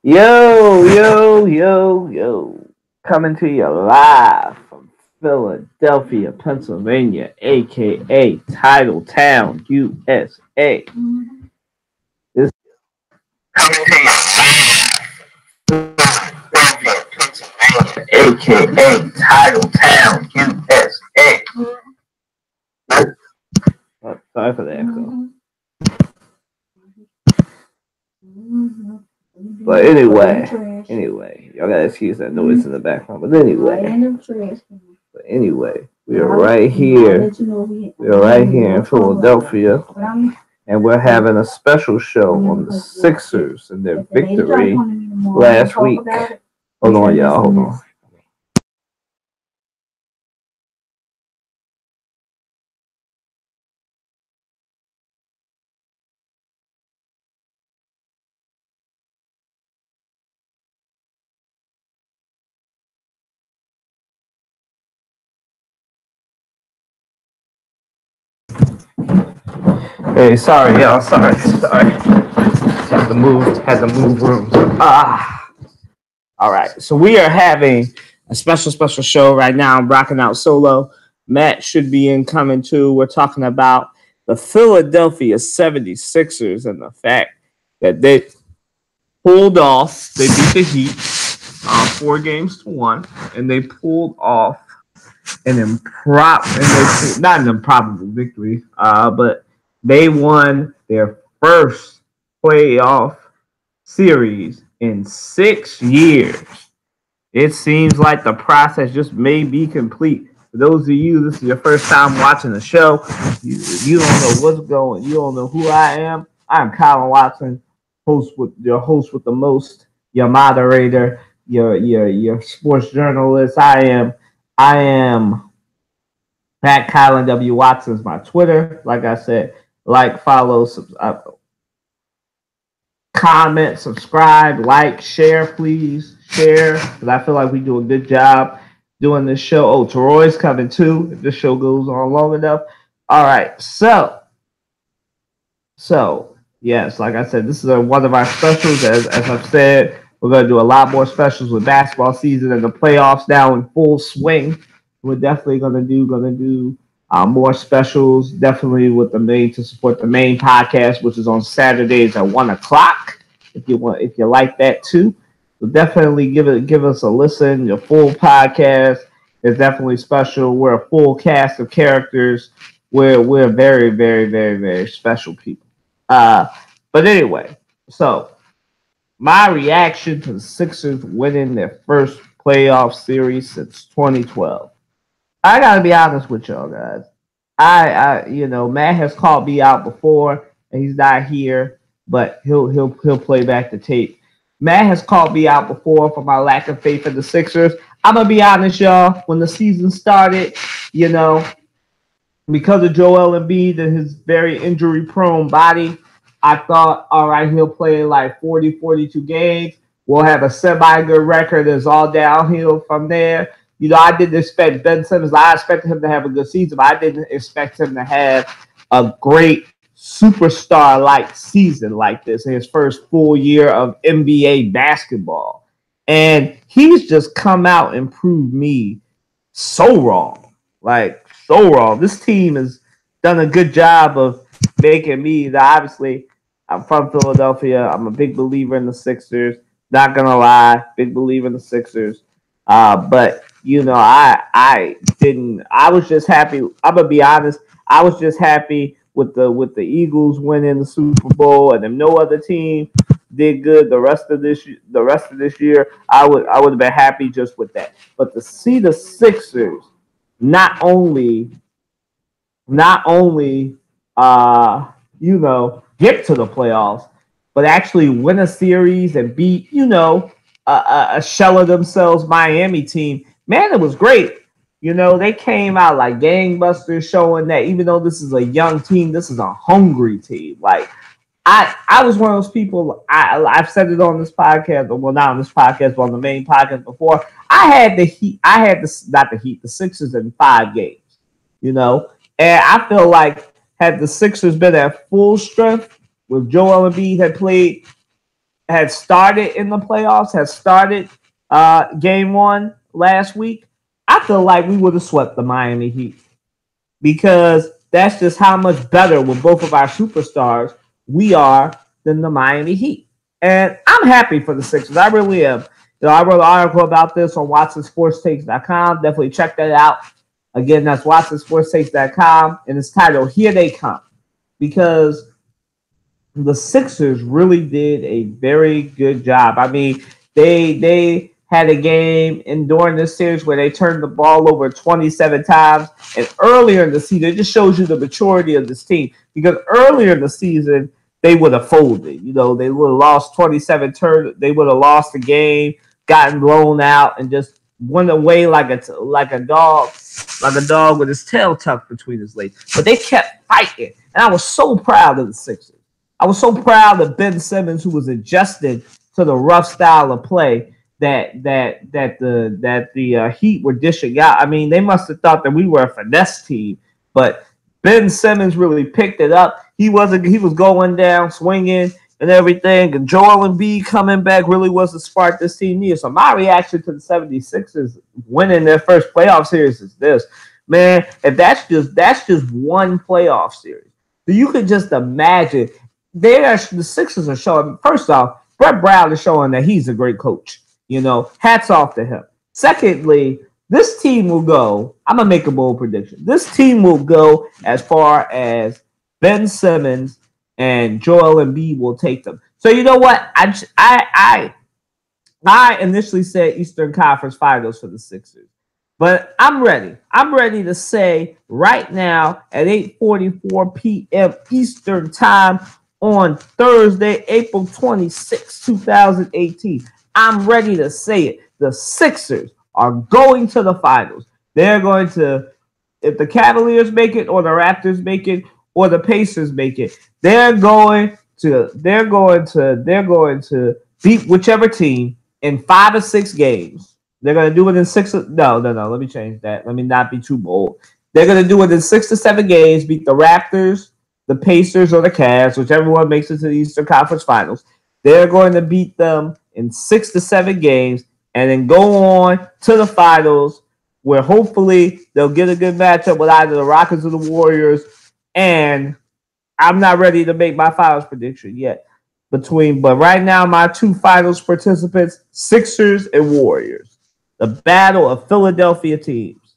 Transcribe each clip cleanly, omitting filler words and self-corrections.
Yo, yo, yo, yo. Coming to you live from Philadelphia, Pennsylvania, aka Titletown, USA. This coming to you aka Titletown, USA. Sorry for the echo. But anyway, y'all gotta excuse that noise in the background. But anyway, we are right here. We are right here in Philadelphia, and we're having a special show on the Sixers and their victory last week. Hold on, y'all. Hold on. Hey, sorry, y'all. Sorry. Had to move rooms. All right. So we are having a special show right now. I'm rocking out solo. Matt should be incoming too. We're talking about the Philadelphia 76ers and the fact that they pulled off. They beat the Heat 4-1, and they pulled off not an improbable victory, but they won their first playoff series in 6 years. It seems like the process just may be complete. For those of you, this is your first time watching the show. You don't know what's going. You don't know who I am. I'm Colin Watson, your host with the most, your moderator, your sports journalist. I am at Colin W. Watson is my Twitter. Like I said, follow, comment, subscribe, share, please. Share, because I feel like we do a good job doing this show. Oh, Teroy's coming too, if this show goes on long enough. All right, so yes, like I said, this is one of our specials. As I've said, we're going to do a lot more specials with basketball season and the playoffs now in full swing. We're definitely going to do more specials, definitely with the main to support the main podcast, which is on Saturdays at 1:00. If you like that too, so definitely give us a listen. Your full podcast is definitely special. We're a full cast of characters. We're very, very, very, very special people. But anyway, so my reaction to the Sixers winning their first playoff series since 2012. I gotta be honest with y'all guys. Matt has called me out before, and he's not here, but he'll play back the tape. Matt has called me out before for my lack of faith in the Sixers. I'm gonna be honest, y'all. When the season started, because of Joel Embiid and his very injury-prone body, I thought, all right, he'll play like 40, 42 games. We'll have a semi-good record. It's all downhill from there. I didn't expect Ben Simmons. I expected him to have a good season, but I didn't expect him to have a great superstar-like season like this in his first full year of NBA basketball. And he's just come out and proved me so wrong. Like, so wrong. This team has done a good job of making me, obviously, I'm from Philadelphia. I'm a big believer in the Sixers. Not going to lie, big believer in the Sixers. But I didn't. I was just happy. I'm gonna be honest. I was just happy with the Eagles winning the Super Bowl, and if no other team did good the rest of this year, I would have been happy just with that. But to see the Sixers not only get to the playoffs, but actually win a series and beat a shell of themselves Miami team. Man, it was great. They came out like gangbusters, showing that even though this is a young team, this is a hungry team. Like, I was one of those people. I've said it on this podcast, well, not on this podcast, but on the main podcast before. I had the Heat. Not the Heat, the Sixers in 5 games. And I feel like had the Sixers been at full strength, with Joel Embiid had played had started in the playoffs, had started game one last week, I feel like we would have swept the Miami Heat because that's just how much better with both of our superstars we are than the Miami Heat. And I'm happy for the Sixers. I really am. I wrote an article about this on WatsonSportsTakes.com. Definitely check that out. Again, that's WatsonSportsTakes.com, and it's titled "Here They Come," because the Sixers really did a very good job. I mean, they had a game during this series where they turned the ball over 27 times. And earlier in the season, it just shows you the maturity of this team. Because earlier in the season, they would have folded. They would have lost 27 turns. They would have lost the game, gotten blown out, and just went away like a dog with his tail tucked between his legs. But they kept fighting. And I was so proud of the Sixers. I was so proud of Ben Simmons, who was adjusted to the rough style of play that the Heat were dishing out. I mean, they must have thought that we were a finesse team, but Ben Simmons really picked it up. He was going down, swinging and everything, and Joel Embiid coming back really was the spark this team needed. So my reaction to the 76ers winning their first playoff series is this. Man, if that's just one playoff series, so you could just imagine the Sixers are showing, first off, Brett Brown is showing that he's a great coach. Hats off to him. Secondly, this team will go, I'm going to make a bold prediction. This team will go as far as Ben Simmons and Joel Embiid will take them. So you know what? I initially said Eastern Conference Finals for the Sixers. But I'm ready. I'm ready to say right now at 8:44 p.m. Eastern Time on Thursday, April 26, 2018. I'm ready to say it. The Sixers are going to the finals. They're going to, if the Cavaliers make it or the Raptors make it or the Pacers make it, they're going to beat whichever team in 5 or 6 games. They're going to do it in 6. No. Let me change that. Let me not be too bold. They're going to do it in 6 to 7 games, beat the Raptors, the Pacers, or the Cavs, whichever one makes it to the Eastern Conference Finals. They're going to beat them in 6 to 7 games and then go on to the finals where hopefully they'll get a good matchup with either the Rockets or the Warriors. And I'm not ready to make my finals prediction yet. But right now, my 2 finals participants, Sixers and Warriors. The battle of Philadelphia teams.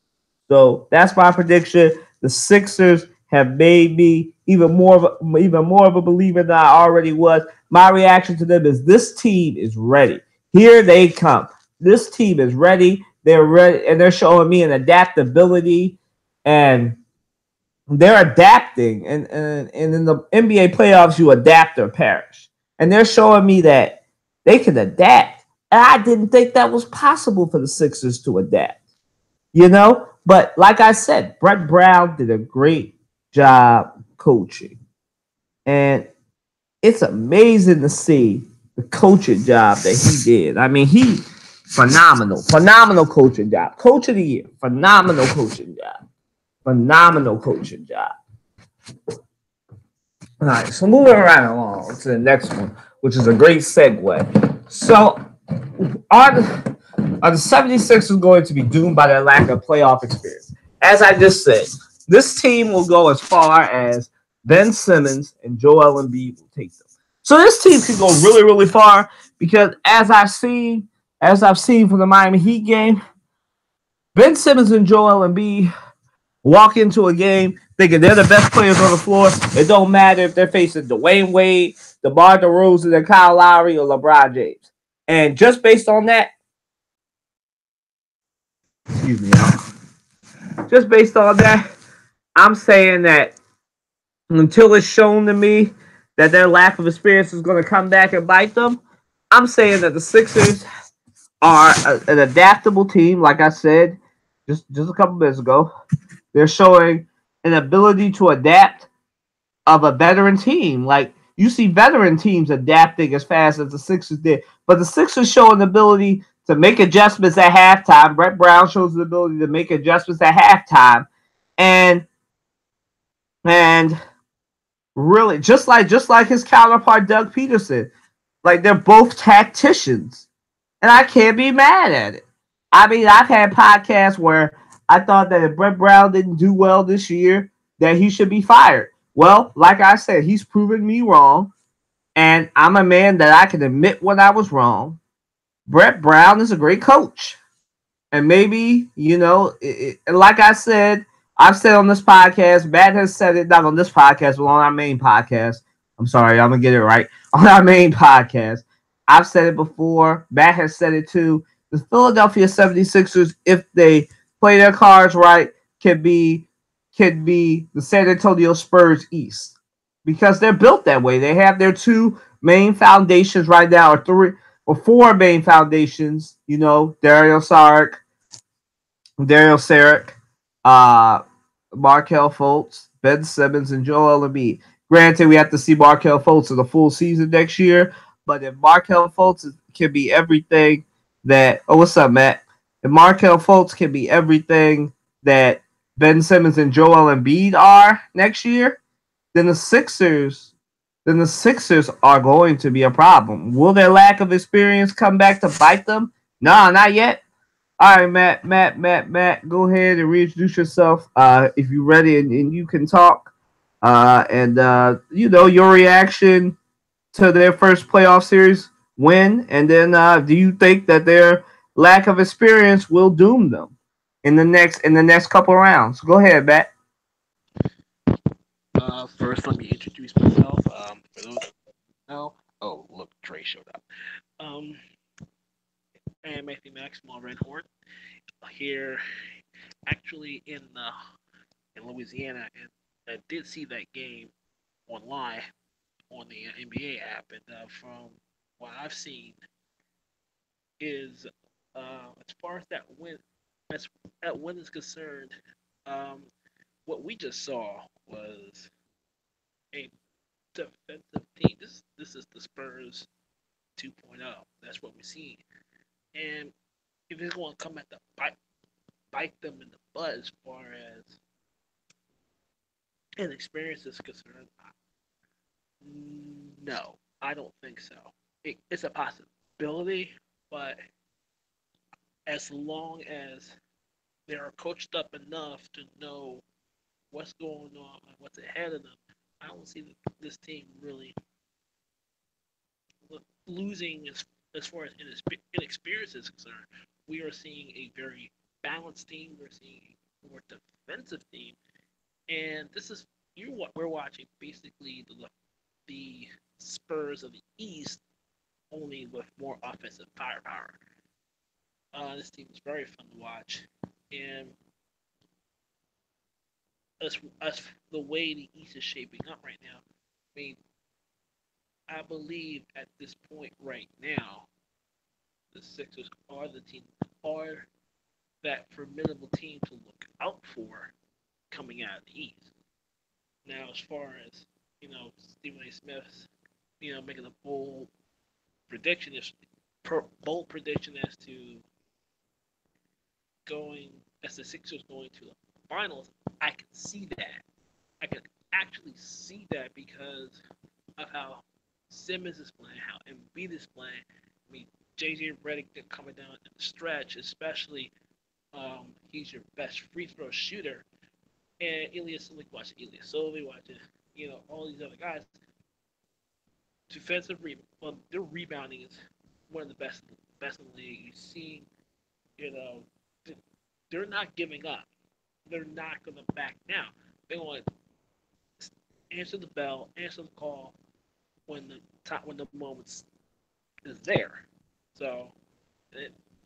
So that's my prediction. The Sixers have made me even more of a believer than I already was. My reaction to them is this team is ready. Here they come. This team is ready. They're ready, and they're showing me an adaptability, and they're adapting. And in the NBA playoffs, you adapt or perish. And they're showing me that they can adapt. And I didn't think that was possible for the Sixers to adapt. But like I said, Brett Brown did a great job coaching. And it's amazing to see the coaching job that he did. I mean, phenomenal coaching job. Coach of the year, phenomenal coaching job. All right, so moving right along to the next one, which is a great segue. So are the 76ers going to be doomed by their lack of playoff experience? As I just said, this team will go as far as Ben Simmons and Joel Embiid will take them. So this team can go really, really far because as I've seen from the Miami Heat game, Ben Simmons and Joel Embiid walk into a game thinking they're the best players on the floor. It don't matter if they're facing Dwayne Wade, DeMar DeRozan, and Kyle Lowry, or LeBron James. And just based on that, just based on that, I'm saying that until it's shown to me that their lack of experience is going to come back and bite them, I'm saying that the Sixers are an adaptable team. Like I said just a couple minutes ago, they're showing an ability to adapt of a veteran team. Like you see veteran teams adapting as fast as the Sixers did, but the Sixers show an ability to make adjustments at halftime. Brett Brown shows the ability to make adjustments at halftime, and really just like his counterpart Doug Peterson. Like they're both tacticians, and I can't be mad at it. I mean, I've had podcasts where I thought that if Brett Brown didn't do well this year, that he should be fired. Well, like I said, he's proven me wrong, and I'm a man that I can admit when I was wrong. Brett Brown is a great coach. And maybe, like I said, I've said on this podcast, Matt has said it, not on this podcast, but on our main podcast. I'm sorry, I'm going to get it right. On our main podcast, I've said it before. Matt has said it too. The Philadelphia 76ers, if they play their cards right, could be the San Antonio Spurs East. Because they're built that way. They have their two main foundations right now, or four main foundations, Dario Saric, Markelle Fultz, Ben Simmons, and Joel Embiid. Granted, we have to see Markelle Fultz in the full season next year, but if Markelle Fultz can be everything that... Oh, what's up, Matt? If Markelle Fultz can be everything that Ben Simmons and Joel Embiid are next year, then the Sixers are going to be a problem. Will their lack of experience come back to bite them? No, not yet. All right, Matt, go ahead and reintroduce yourself if you're ready and you can talk. Your reaction to their first playoff series win, and then do you think that their lack of experience will doom them in the next couple of rounds? Go ahead, Matt. First, let me introduce myself. For those who know, oh look, Trey showed up. Um, I am Matthew Maxwell Redhorn here, actually in Louisiana, and I did see that game online on the NBA app, and from what I've seen is as far as that win is concerned, um, what we just saw was a defensive team. This is the Spurs 2.0. That's what we see. And if it's going to come at the bite them in the butt as far as inexperience is concerned, no, I don't think so. It's a possibility, but as long as they are coached up enough to know what's going on and what's ahead of them, I don't see this team really losing as far as inexperience is concerned. We are seeing a very balanced team. We're seeing a more defensive team, and this is we're watching basically the Spurs of the East, only with more offensive firepower. This team is very fun to watch, and as the way the East is shaping up right now, I mean, I believe at this point right now, the Sixers are that formidable team to look out for coming out of the East. Now, as far as Stephen A. Smith's making a prediction, bold prediction as to the Sixers going to the finals, I can see that. I can actually see that because of how Simmons is playing, how Embiid is playing. I mean, JJ Redick coming down in the stretch, especially he's your best free throw shooter, and watching all these other guys. Defensive rebound, their rebounding is one of the best in the league. You see, they're not giving up. They're not going to back down. They want to answer the bell, answer the call when the moment is there. So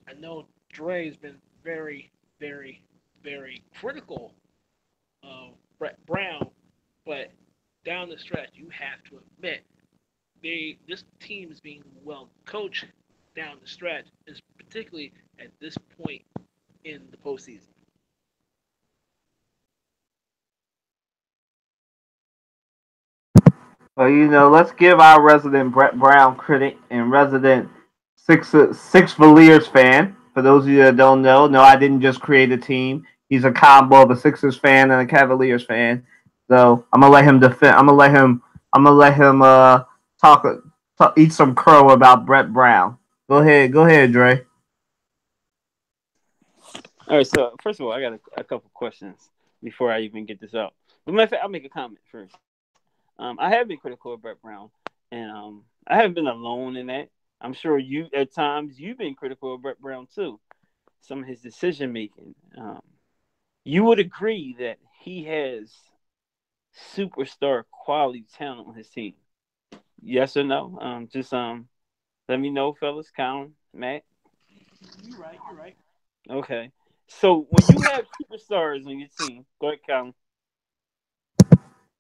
I know Dre has been very, very, very critical of Brett Brown, but down the stretch, you have to admit this team is being well coached down the stretch, is particularly at this point in the postseason. Well, let's give our resident Brett Brown critic and resident Six Valiers fan. For those of you that don't know, no, I didn't just create a team. He's a combo of a Sixers fan and a Cavaliers fan. So I'm gonna let him defend. I'm gonna let him talk. eat some crow about Brett Brown. Go ahead, Dre. All right. So first of all, I got a couple questions before I even get this out. But matter of fact, I'll make a comment first. I have been critical of Brett Brown, and I haven't been alone in that. I'm sure you at times you've been critical of Brett Brown too. Some of his decision making. You would agree that he has superstar quality talent on his team. Yes or no? Let me know, fellas. Colin, Matt. You're right. You're right. Okay. So when you have superstars on your team, go ahead, Colin.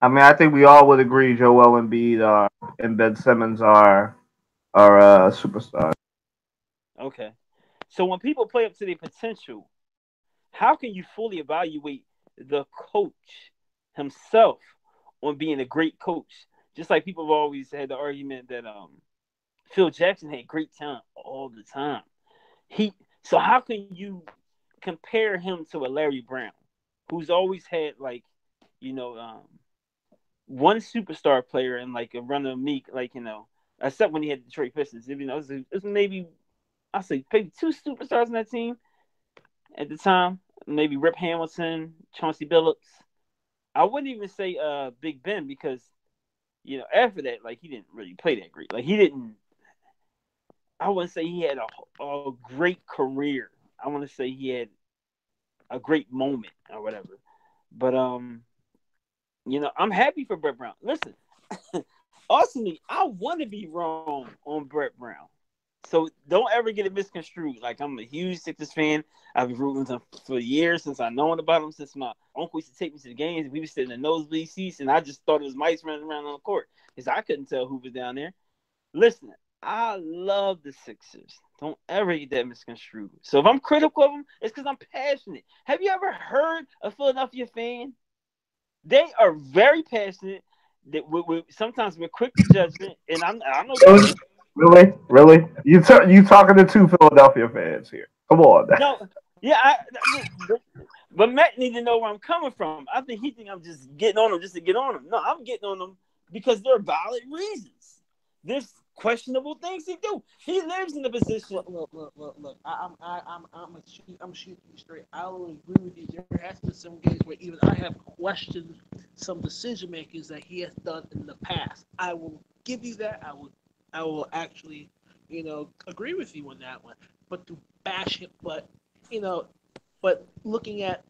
I mean, I think we all would agree Joel Embiid and Ben Simmons are superstars. Okay. So when people play up to their potential, how can you fully evaluate the coach himself on being a great coach? Just like people have always had the argument that Phil Jackson had great talent all the time. He so how can you compare him to a Larry Brown, who's always had like, you know, one superstar player and like a run of meek, like except when he had the Detroit Pistons. It was maybe I say maybe two superstars on that team at the time. Maybe Rip Hamilton, Chauncey Billups. I wouldn't even say Big Ben because after that, like he didn't really play that great. Like he didn't. I wouldn't say he had a great career. I want to say he had a great moment or whatever. But I'm happy for Brett Brown. Listen, ultimately, I want to be wrong on Brett Brown. So don't ever get it misconstrued. Like I'm a huge Sixers fan. I've been rooting him for years since I known about him. Since my uncle used to take me to the games, we were sitting in the nosebleed seats, and I just thought it was mice running around on the court because I couldn't tell who was down there. Listen, I love the Sixers. Don't ever get that misconstrued. So if I'm critical of them, it's because I'm passionate. Have you ever heard a Philadelphia fan? They are very passionate. That sometimes we're quick to judgment, and I know Really, really. You talking to two Philadelphia fans here? Come on. no, yeah, but Matt need to know where I'm coming from. I think he think I'm just getting on him just to get on him. No, I'm getting on him because there are valid reasons. There's questionable things he do. He lives in the position. Look. I'm shooting you straight. I will agree with you. There has been some games where even I have questioned some decision makers that he has done in the past. I will give you that. I will actually, agree with you on that one. But to bash him, but looking at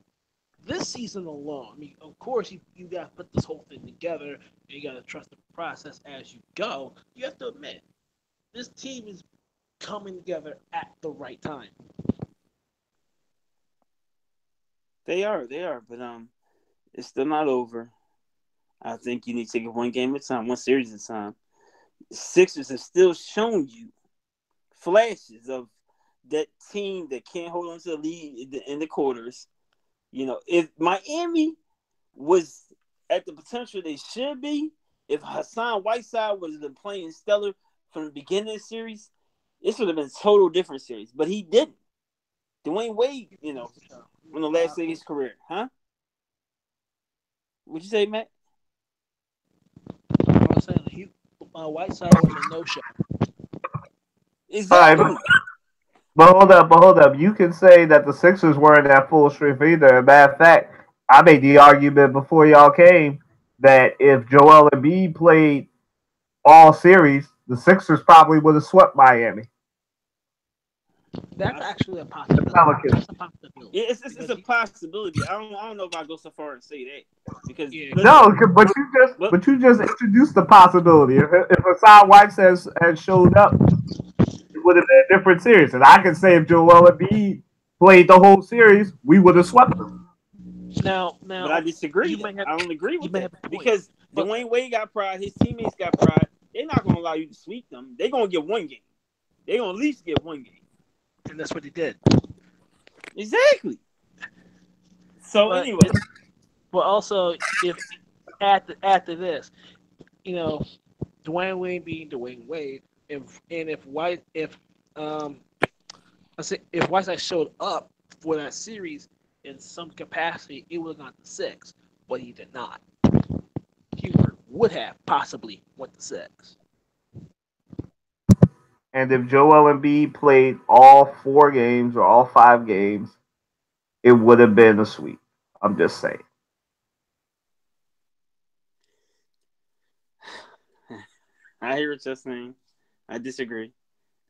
this season alone, I mean, of course, you got to put this whole thing together. And you got to trust the process as you go. You have to admit, this team is coming together at the right time. They are, but it's still not over. I think you need to take it one game at a time, one series at a time. The Sixers have still shown you flashes of that team that can't hold on to the lead in the quarters. If Miami was at the potential they should be, if Hassan Whiteside was been playing stellar from the beginning of the series, this would have been a total different series. But he didn't. Dwayne Wade, on the last day of his career, huh? What'd you say, Matt? I was saying Whiteside was a no show. All right, Exactly. but hold up. You can say that the Sixers weren't at full strength either. Matter of fact, I made the argument before y'all came that if Joel Embiid played all series, the Sixers probably would have swept Miami. That's actually a The possibility. Pelicans. That's a possibility Yeah, it's because a possibility. I don't know if I go so far and say that because yeah, listen, No, but but you just introduced the possibility. If Hassan White had showed up, it would have been a different series. And I can say if Joel Embiid played the whole series, we would have swept them. but I now you disagree. might have I don't agree you with may that have a point, because but Dwayne Wade got pride, his teammates got pride. They're not gonna allow you to sweep them. They're gonna get one game. They're gonna at least get one game. and that's what he did. Exactly. So But anyway, but also if after this, you know, Dwayne Wade being Dwayne Wade, if um I say if Whiteside showed up for that series in some capacity, it would have gone to six, but he did not. He would have possibly went to six. And if Joel Embiid played all 4 games or all 5 games, it would have been a sweep. I'm just saying. I hear what you're saying. I disagree.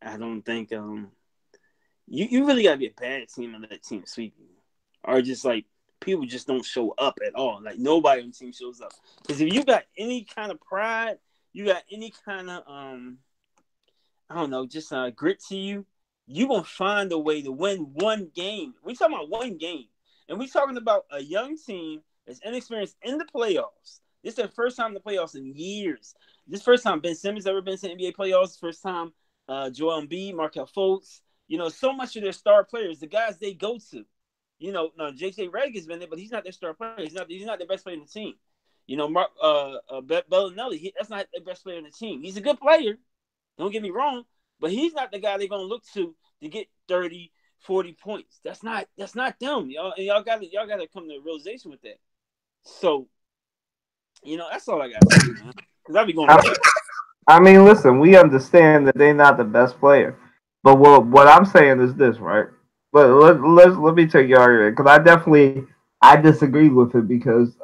I don't think you really gotta be a bad team and let that team sweep you, or just like people just don't show up at all. Like nobody on the team shows up. Because if you got any kind of pride, you got any kind of I don't know, just grit to you, you gonna find a way to win one game. We talking about one game, and we talking about a young team that's inexperienced in the playoffs. This is their first time in the playoffs in years. This first time Ben Simmons ever been to NBA playoffs. First time Joel Embiid, Markelle Fultz. You know, so much of their star players, the guys they go to. You know, no, J.J. Redick has been there, but he's not their star player. He's not the best player in the team. You know, Mark Bellinelli, that's not the best player in the team. He's a good player. Don't get me wrong, but he's not the guy they're gonna look to get 30, 40 points. That's not them. Y'all gotta come to a realization with that. So, you know, that's all I got to say, man. Because I'll be going. I mean, listen, we understand that they're not the best player, but what I'm saying is this, right? But let me take your argument because I disagree with it because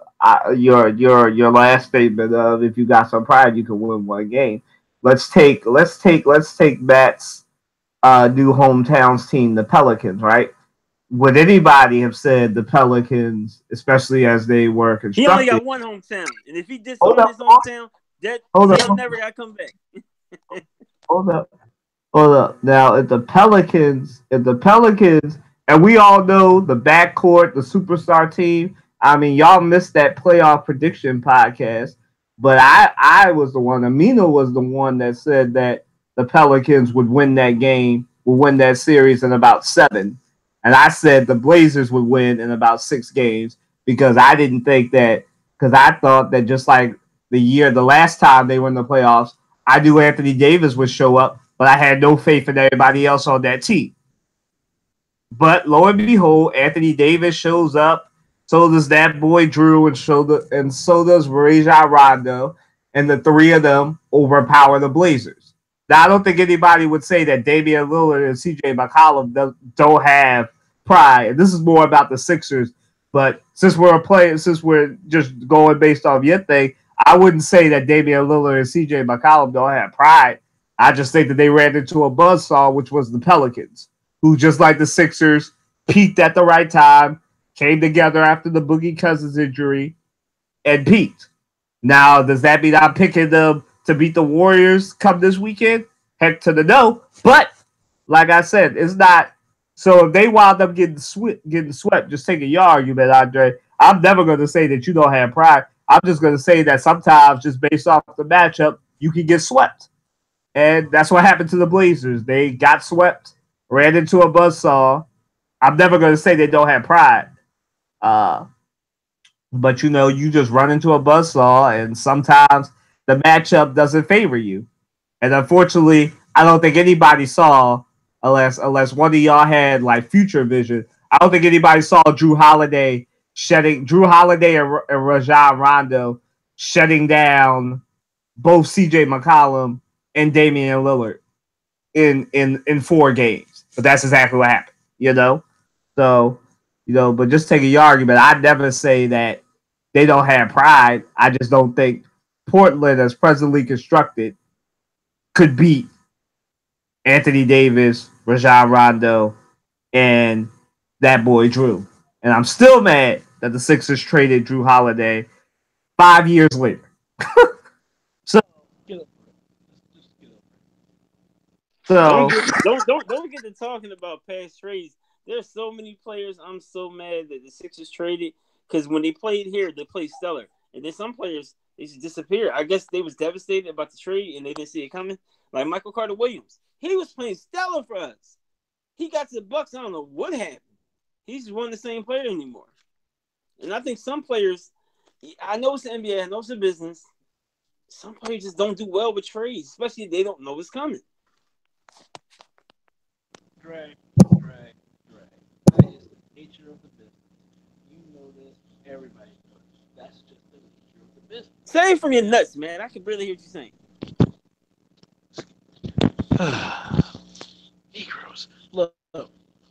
your last statement of if you got some pride you can win one game. Let's take Matt's new hometowns team, the Pelicans, right? Would anybody have said the Pelicans, especially as they were constructed? He only got one hometown, and if he disowned his hometown, he'll never got to come back. Hold up. Now, if the Pelicans, and we all know the backcourt, the superstar team. I mean, y'all missed that playoff prediction podcast, but I was the one. Amina was the one that said that the Pelicans would win that game, would win that series in about 7. And I said the Blazers would win in about 6 games because I didn't think that, because I thought that just like the last time they were in the playoffs, I knew Anthony Davis would show up, but I had no faith in everybody else on that team. But lo and behold, Anthony Davis shows up. So does that boy Drew, and so does Rajon Rondo, and the three of them overpower the Blazers. Now, I don't think anybody would say that Damian Lillard and CJ McCollum don't have pride. This is more about the Sixers. But since we're just going based off your thing, I wouldn't say that Damian Lillard and CJ McCollum don't have pride. I just think that they ran into a buzzsaw, which was the Pelicans, who, just like the Sixers, peaked at the right time, came together after the Boogie Cousins injury, and peaked. Now, does that mean I'm picking them to beat the Warriors come this weekend? Heck to the no. But, like I said, it's not. So if they wound up getting swept, just taking your argument, Andre, I'm never going to say that you don't have pride. I'm just going to say that sometimes, just based off the matchup, you can get swept. And that's what happened to the Blazers. They got swept, ran into a buzzsaw. I'm never going to say they don't have pride. But, you know, you just run into a buzzsaw, and sometimes the matchup doesn't favor you. And unfortunately, I don't think anybody saw, unless one of y'all had, like, future vision, I don't think anybody saw Drew Holiday and Rajon Rondo shutting down both CJ McCollum and Damian Lillard in 4 games. But that's exactly what happened, you know? So, you know, but just taking your argument, I'd never say that they don't have pride. I just don't think Portland, as presently constructed, could beat Anthony Davis, Rajon Rondo, and that boy Drew. And I'm still mad that the Sixers traded Drew Holiday 5 years later. Don't get to talking about past trades. There's so many players I'm so mad that the Sixers traded, because when they played here, they played stellar. And then some players, they just disappeared. I guess they was devastated about the trade and they didn't see it coming. Like Michael Carter Williams. He was playing stellar for us. He got to the Bucks. I don't know what happened. He's just wasn't the same player anymore. And I think some players, I know it's the NBA, I know it's the business. Some players just don't do well with trades, especially if they don't know it's coming. Drag. That is the nature of the business. You know this. Everybody knows. That's just the nature of the business. Say it from your nuts, man. I can barely hear what you're saying.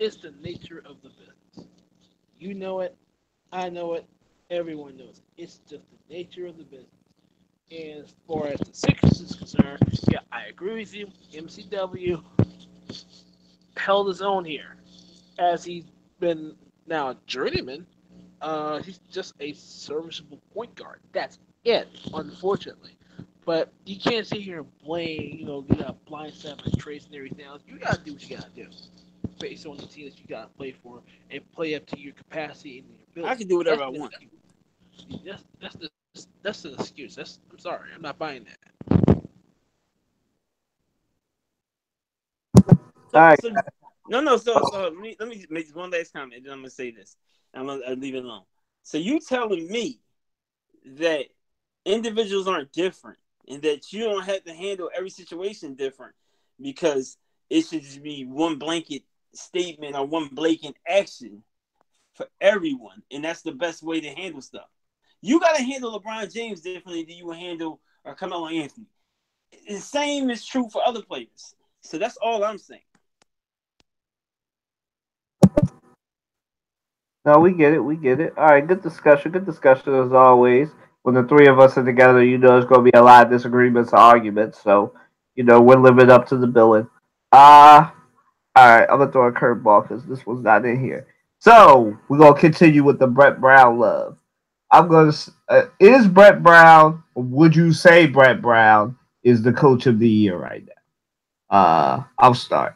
It's the nature of the business. You know it. I know it. Everyone knows it. It's just the nature of the business. And as far as the Sixers is concerned, yeah, I agree with you. MCW held his own here, as he's been now a journeyman. He's just a serviceable point guard. That's it, unfortunately. But you can't sit here and blame, you got blindside by Trace and everything else. You gotta do what you gotta do based on the team that you gotta play for and play up to your capacity and your ability. I can do whatever I want. That's an excuse. I'm sorry, I'm not buying that. All right. So let me make one last comment, and then I'm gonna say this. I'll leave it alone. So you telling me that individuals aren't different, and that you don't have to handle every situation different because it should just be one blanket statement or one blatant action for everyone, and that's the best way to handle stuff. You got to handle LeBron James differently than you would handle Carmelo Anthony. The same is true for other players. So that's all I'm saying. No, we get it. We get it. All right, good discussion. Good discussion as always. When the three of us are together, there's going to be a lot of disagreements, arguments. So, we're living up to the billing. All right, I'm gonna throw a curveball because this one's not in here. So we're gonna continue with the Brett Brown love. I'm gonna. Is Brett Brown? Would you say Brett Brown is the coach of the year right now? I'll start.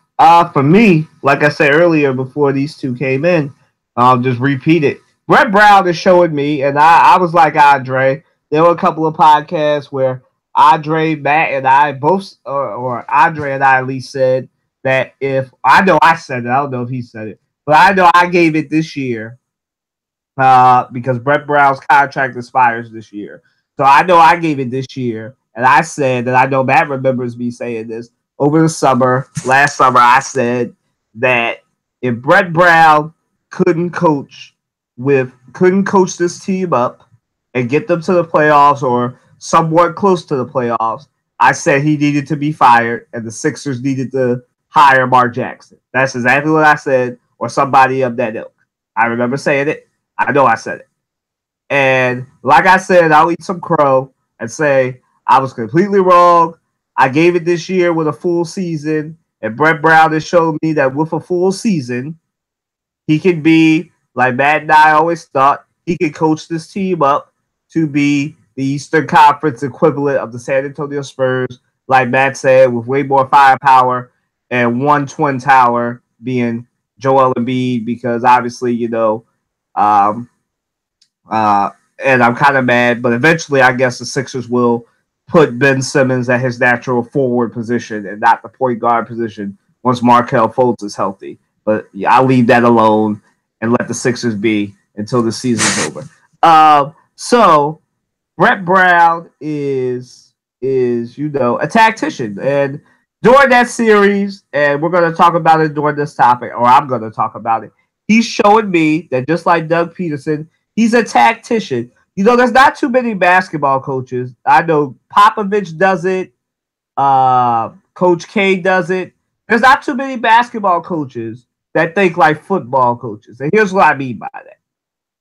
For me, like I said earlier, before these two came in, I'll just repeat it. Brett Brown is showing me, and I was like Andre. There were a couple of podcasts where Andre, Matt, and I both, or Andre and I at least said that if I know I said it, I don't know if he said it, but I know I gave it this year because Brett Brown's contract expires this year. So I know I gave it this year, and I said that I know Matt remembers me saying this over the summer. Last summer, I said that if Brett Brown couldn't coach this team up and get them to the playoffs or somewhat close to the playoffs, I said he needed to be fired and the Sixers needed to hire Mark Jackson. That's exactly what I said, or somebody of that ilk. I remember saying it. I know I said it. And like I said, I'll eat some crow and say I was completely wrong. I gave it this year with a full season, and Brett Brown has shown me that with a full season, he can be, like Matt and I always thought, he could coach this team up to be the Eastern Conference equivalent of the San Antonio Spurs, like Matt said, with way more firepower and one twin tower being Joel Embiid, because obviously, and I'm kind of mad, but eventually I guess the Sixers will put Ben Simmons at his natural forward position and not the point guard position once Markelle Fultz is healthy. But yeah, I'll leave that alone and let the Sixers be until the season's over. So Brett Brown is a tactician, and during that series, and we're going to talk about it during this topic, or I'm going to talk about it. He's showing me that just like Doug Peterson, he's a tactician. There's not too many basketball coaches. I know Popovich does it. Coach K does it. There's not too many basketball coaches that think like football coaches. And here's what I mean by that.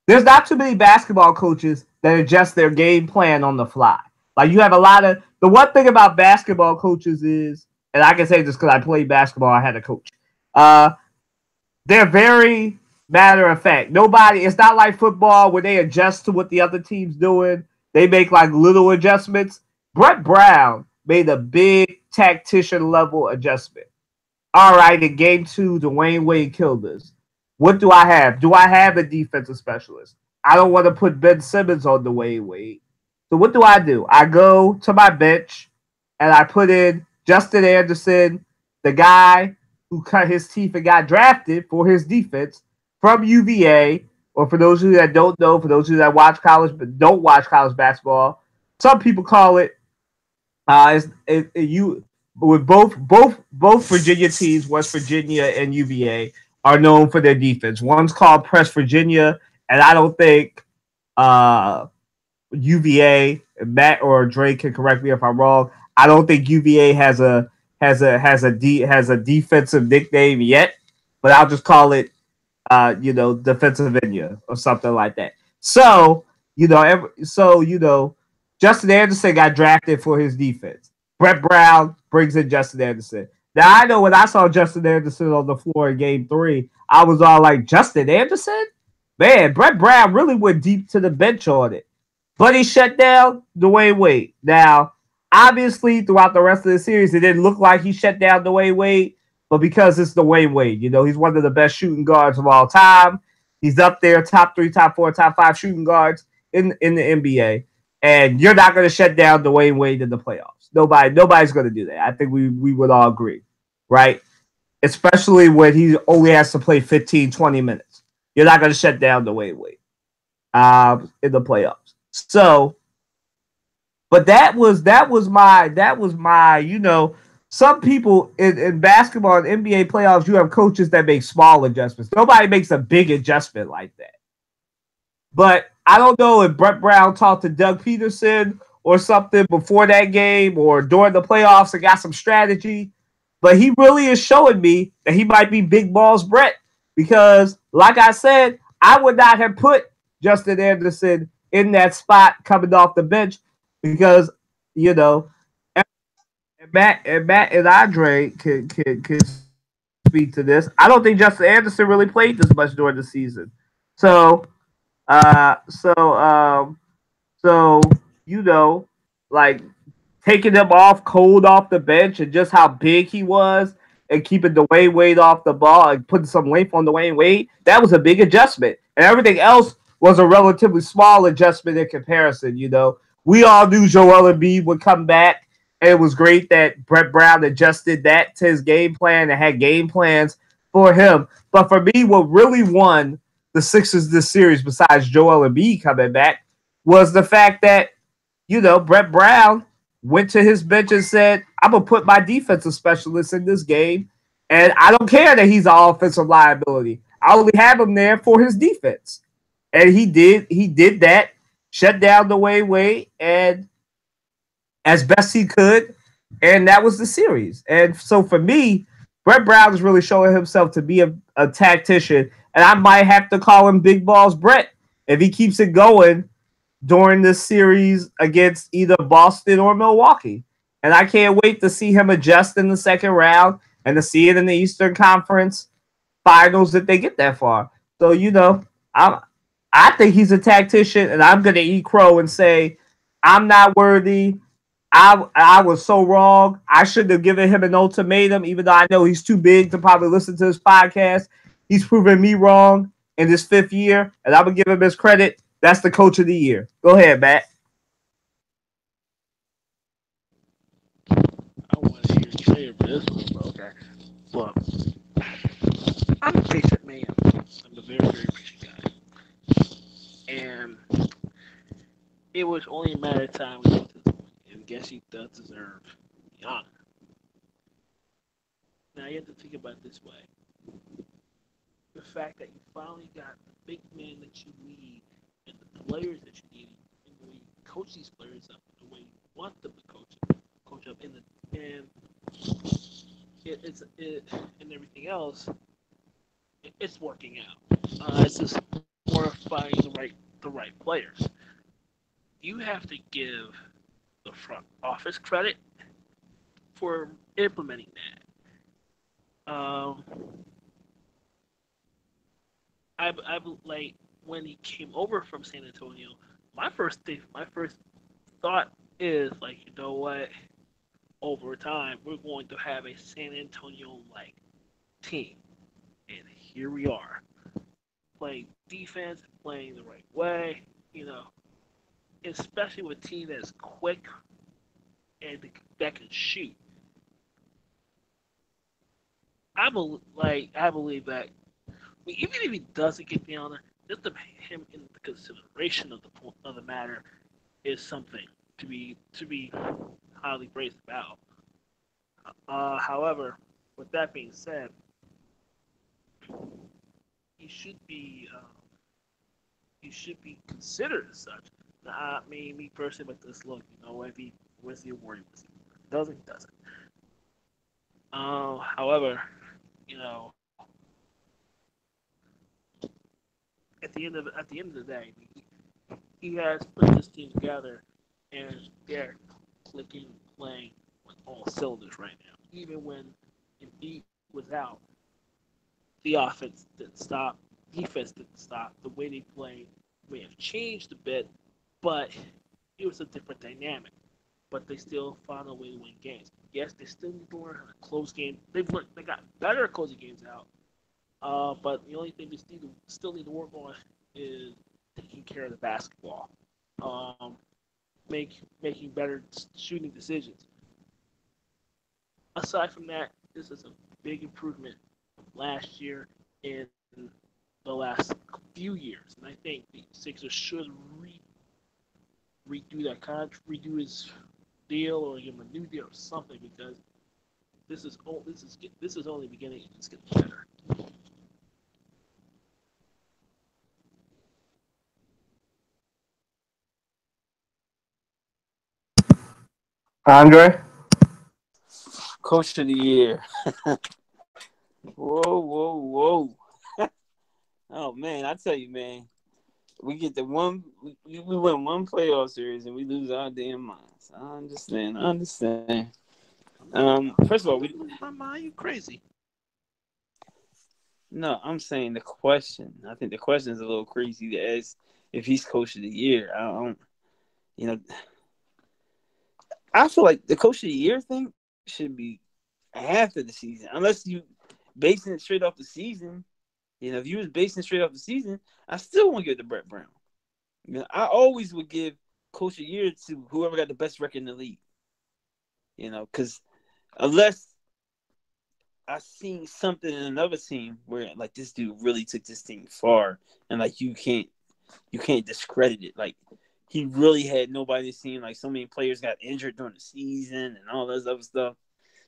There's not too many basketball coaches that adjust their game plan on the fly. Like you have a lot of – the one thing about basketball coaches is, and I can say this because I played basketball, I had a coach. They're very matter of fact. It's not like football where they adjust to what the other team's doing. They make like little adjustments. Brett Brown made a big tactician level adjustment. All right, in game 2, Dwayne Wade killed us. What do I have? Do I have a defensive specialist? I don't want to put Ben Simmons on Dwayne Wade. So what do? I go to my bench and I put in Justin Anderson, the guy who cut his teeth and got drafted for his defense from UVA, or for those of you that don't know, for those of you that watch college but don't watch college basketball, some people call it with both Virginia teams, West Virginia and UVA, are known for their defense. One's called Press Virginia, and I don't think UVA, Matt or Dre can correct me if I'm wrong. I don't think UVA has a defensive nickname yet, but I'll just call it, defensive India or something like that. So, Justin Anderson got drafted for his defense. Brett Brown brings in Justin Anderson. Now I know when I saw Justin Anderson on the floor in Game 3, I was all like, Justin Anderson? Man, Brett Brown really went deep to the bench on it. But he shut down Dwayne Wade. Now, obviously, throughout the rest of the series, it didn't look like he shut down Dwayne Wade, but because it's Dwayne Wade, he's one of the best shooting guards of all time. He's up there, top 3, top 4, top 5 shooting guards in the NBA. And you're not going to shut down Dwayne Wade in the playoffs. Nobody's going to do that. I think we would all agree, right? Especially when he only has to play 15, 20 minutes. You're not going to shut down Dwayne Wade in the playoffs. So, but that was my, some people in basketball and NBA playoffs, you have coaches that make small adjustments. Nobody makes a big adjustment like that. But I don't know if Brett Brown talked to Doug Peterson or something before that game or during the playoffs and got some strategy. But he really is showing me that he might be Big Balls Brett because, like I said, I would not have put Justin Anderson in that spot coming off the bench because, Matt and Andre can speak to this. I don't think Justin Anderson really played this much during the season. So, like taking him off cold off the bench and just how big he was and keeping Dwayne Wade off the ball and putting some length on Dwayne Wade, that was a big adjustment. And everything else was a relatively small adjustment in comparison, We all knew Joel Embiid would come back, and it was great that Brett Brown adjusted that to his game plan and had game plans for him. But for me, what really won the Sixers this series, besides Joel Embiid coming back, was the fact that, Brett Brown went to his bench and said, I'm going to put my defensive specialist in this game, and I don't care that he's an offensive liability. I only have him there for his defense. And he did that, shut down Dwayne Wade, and as best he could, and that was the series. And so for me, Brett Brown is really showing himself to be a tactician, and I might have to call him Big Balls Brett if he keeps it going during this series against either Boston or Milwaukee. And I can't wait to see him adjust in the second round and to see it in the Eastern Conference Finals if they get that far. So, I think he's a tactician, and I'm going to eat crow and say, I'm not worthy. I was so wrong. I shouldn't have given him an ultimatum, even though I know he's too big to probably listen to this podcast. He's proven me wrong in this 5th year, and I'm going to give him his credit. That's the coach of the year. Go ahead, Matt. I want to hear you say this one, bro. Okay. Look, I'm a patient man. I'm a very, very patient guy. And it was only a matter of time we got to this point. And I guess he does deserve the honor. Now, you have to think about it this way. The fact that you finally got the big man that you need and the players that you need, and the way you coach these players up, the way you want them to coach up, and and everything else, it's working out. It's just more finding the right players. You have to give the front office credit for implementing that. I like when he came over from San Antonio. My first thought is like, you know what? Over time, we're going to have a San Antonio like team, and here we are, playing defense, playing the right way. Especially with a team that's quick and that can shoot. I believe that. Even if he doesn't get the honor, just to put him in the consideration of the matter is something to be highly praised about. However, with that being said, he should be considered as such. Now, me personally, but this look, if he wins the award, he doesn't. However, at the end of the day, he has put this team together, and they're clicking, playing with all cylinders right now. Even when Embiid was out, the offense didn't stop, defense didn't stop. The way they played may have changed a bit, but it was a different dynamic. But they still found a way to win games. Yes, they still need to learn how to close games. They got better at closing games out. But the only thing they still need to work on is taking care of the basketball, um, making better shooting decisions. Aside from that, this is a big improvement from last year and the last few years, and I think the Sixers should redo that contract, redo his deal, or give him a new deal or something because this is only beginning. It's getting better. Andre? Coach of the year. Whoa, whoa, whoa. Oh man, I tell you, man, we get the one, we win one playoff series and we lose our damn minds. I understand. I understand. First of all, My mind, you crazy? no, I'm saying the question. I think the question is a little crazy to ask if he's coach of the year. I don't, you know, I feel like the coach of the year thing should be after the season, unless you basing it straight off the season. You know, if you was basing it straight off the season, I still want to give it to Brett Brown. You know, I always would give coach of the year to whoever got the best record in the league. You know, because unless I seen something in another team where like this dude really took this team far, and like you can't discredit it. Like he really had nobody to see. Like so many players got injured during the season and all this other stuff.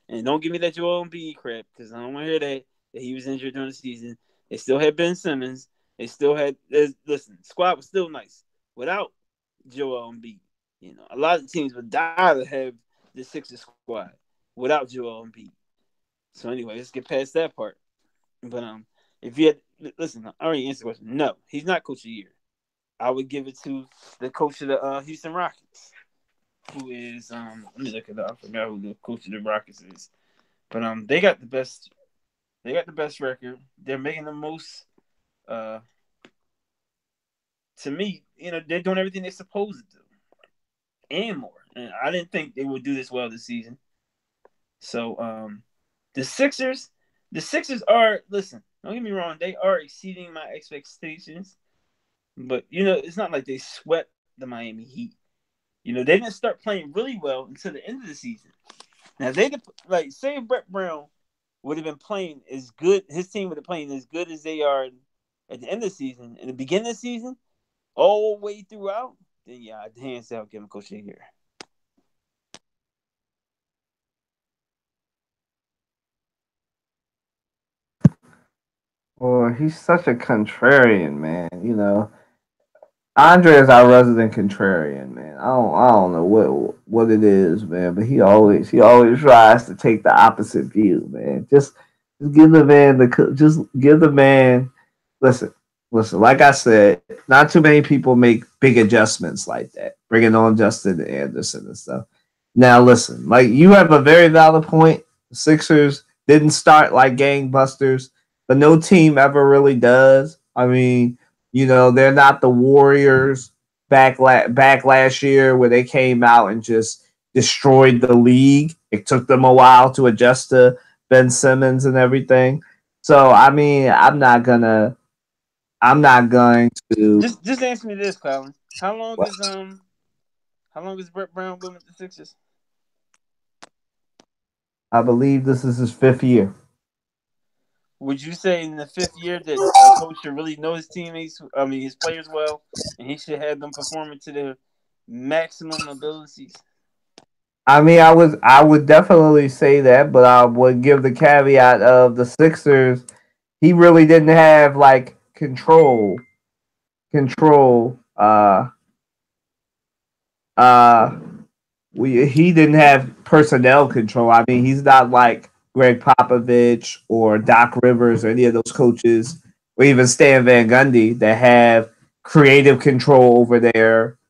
And don't give me that Joel Embiid crap because I don't want to hear that he was injured during the season. They still had Ben Simmons. They still had listen. Squad was still nice without Joel Embiid. You know, a lot of teams would die to have the Sixers squad without Joel Embiid. So anyway, let's get past that part. But if you had listen, I already answered the question. No, he's not coach of the year. I would give it to the coach of the Houston Rockets, who is let me look it up. I forgot who the coach of the Rockets is. But they got the best record. They're making the most to me, you know, they're doing everything they're supposed to do. And more. And I didn't think they would do this well this season. So the Sixers are listen, don't get me wrong, they are exceeding my expectations. But you know, it's not like they swept the Miami Heat. You know, they didn't start playing really well until the end of the season. Now they like say if Brett Brown would have been playing as good, his team would have playing as good as they are at the end of the season, in the beginning of the season, all the way throughout, then yeah, I'd hands down give him coach of the year. Well, he's such a contrarian, man. You know, Andre is our resident contrarian, man. I don't know what it is, man, but he always tries to take the opposite view, man. Just give the man just give the man. Listen, listen. Like I said, not too many people make big adjustments like that, bringing on Justin Anderson and stuff. Now, listen, like you have a very valid point. The Sixers didn't start like gangbusters, but no team ever really does. I mean, you know, they're not the Warriors back last year where they came out and just destroyed the league. It took them a while to adjust to Ben Simmons and everything. So I mean, I'm not going to. Just answer me this, Colin. Well, How long has Brett Brown been with the Sixers? I believe this is his fifth year. Would you say in the fifth year that a coach should really know his teammates, his players well, and he should have them performing to their maximum abilities? I mean, I would definitely say that, but I would give the caveat of the Sixers. He really didn't have like control. Uh, he didn't have personnel control. I mean, he's not like Greg Popovich or Doc Rivers or any of those coaches or even Stan Van Gundy that have creative control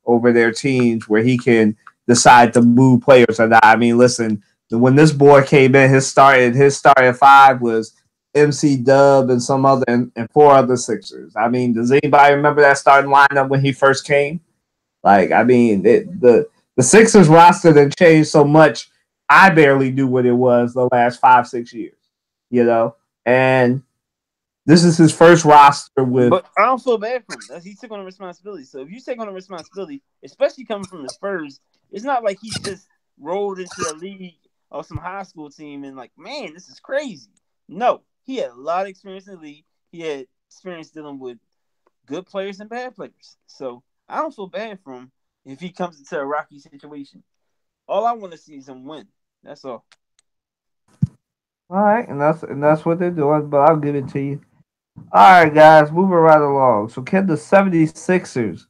over their teams where he can decide to move players or not. I mean, listen, when this boy came in, his starting five was MC Dub and some other and four other Sixers. I mean, does anybody remember that starting lineup when he first came? Like, I mean, the Sixers roster that changed so much. I barely knew what it was the last 5-6 years, you know. And this is his first roster with. But I don't feel bad for him. He took on the responsibility. So if you take on the responsibility, especially coming from the Spurs, it's not like he just rolled into the league or some high school team and like, man, this is crazy. No, he had a lot of experience in the league. He had experience dealing with good players and bad players. So I don't feel bad for him if he comes into a rocky situation. All I want to see is him win. That's all. All right, and that's what they're doing, but I'll give it to you. All right, guys, moving right along. So can the 76ers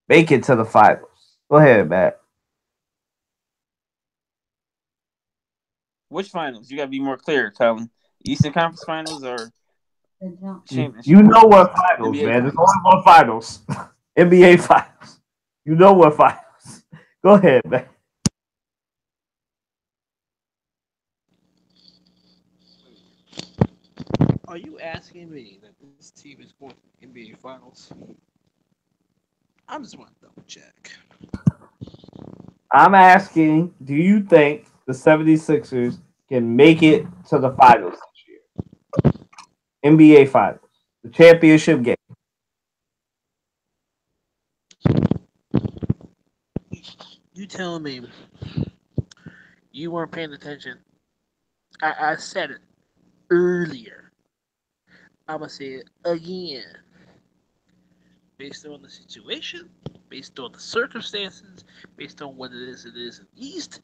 make it to the finals? Go ahead, Matt. Which finals? You got to be more clear, Colin. Eastern Conference Finals or championship? You know what finals, NBA man. There's only one finals. NBA finals. You know what finals. Go ahead, man. Are you asking me that this team is going to the NBA Finals? I just want to double check. I'm asking, do you think the 76ers can make it to the finals this year? NBA Finals. The championship game. You telling me you weren't paying attention? I said it earlier. I'm going to say it again. Based on the situation, based on the circumstances, based on what it is in the East,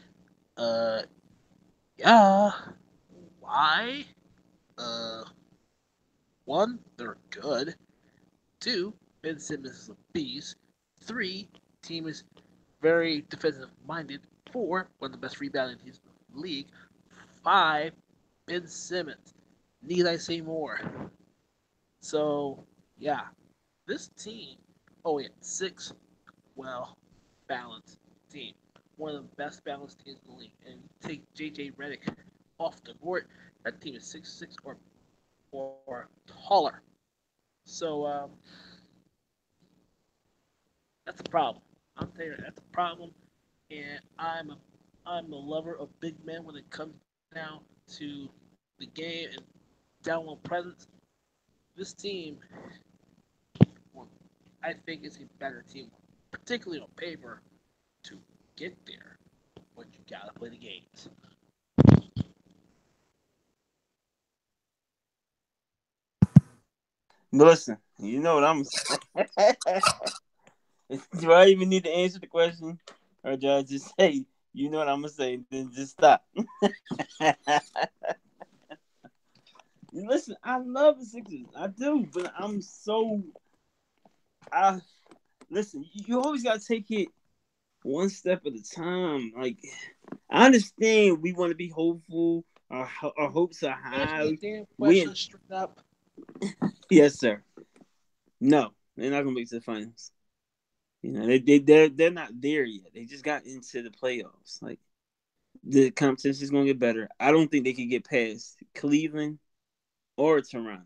yeah. Why? One, they're good. Two, Ben Simmons is a beast. Three, team is very defensive minded. Four, one of the best rebounding teams in the league. Five, Ben Simmons. Need I say more? So, yeah, this team, oh yeah, six, well, balanced team. One of the best balanced teams in the league. And take JJ Redick off the court, that team is 6'6" or taller. So, that's a problem. I'm telling you, that's a problem. And I'm a lover of big men when it comes down to the game and down low presence. This team, I think, is a better team, particularly on paper, to get there. But you gotta play the games. Listen, you know what I'm saying. Do I even need to answer the question? Or do I just say, you know what I'm going to say, then just stop? Listen, I love the Sixers. I do, but I'm so... Listen, you always got to take it one step at a time. Like, I understand we want to be hopeful. Our hopes are high. Question straight up. Yes, sir. No, they're not going to make it to the finals. You know, they're not there yet. They just got into the playoffs. Like, the competition is going to get better. I don't think they can get past Cleveland or Toronto.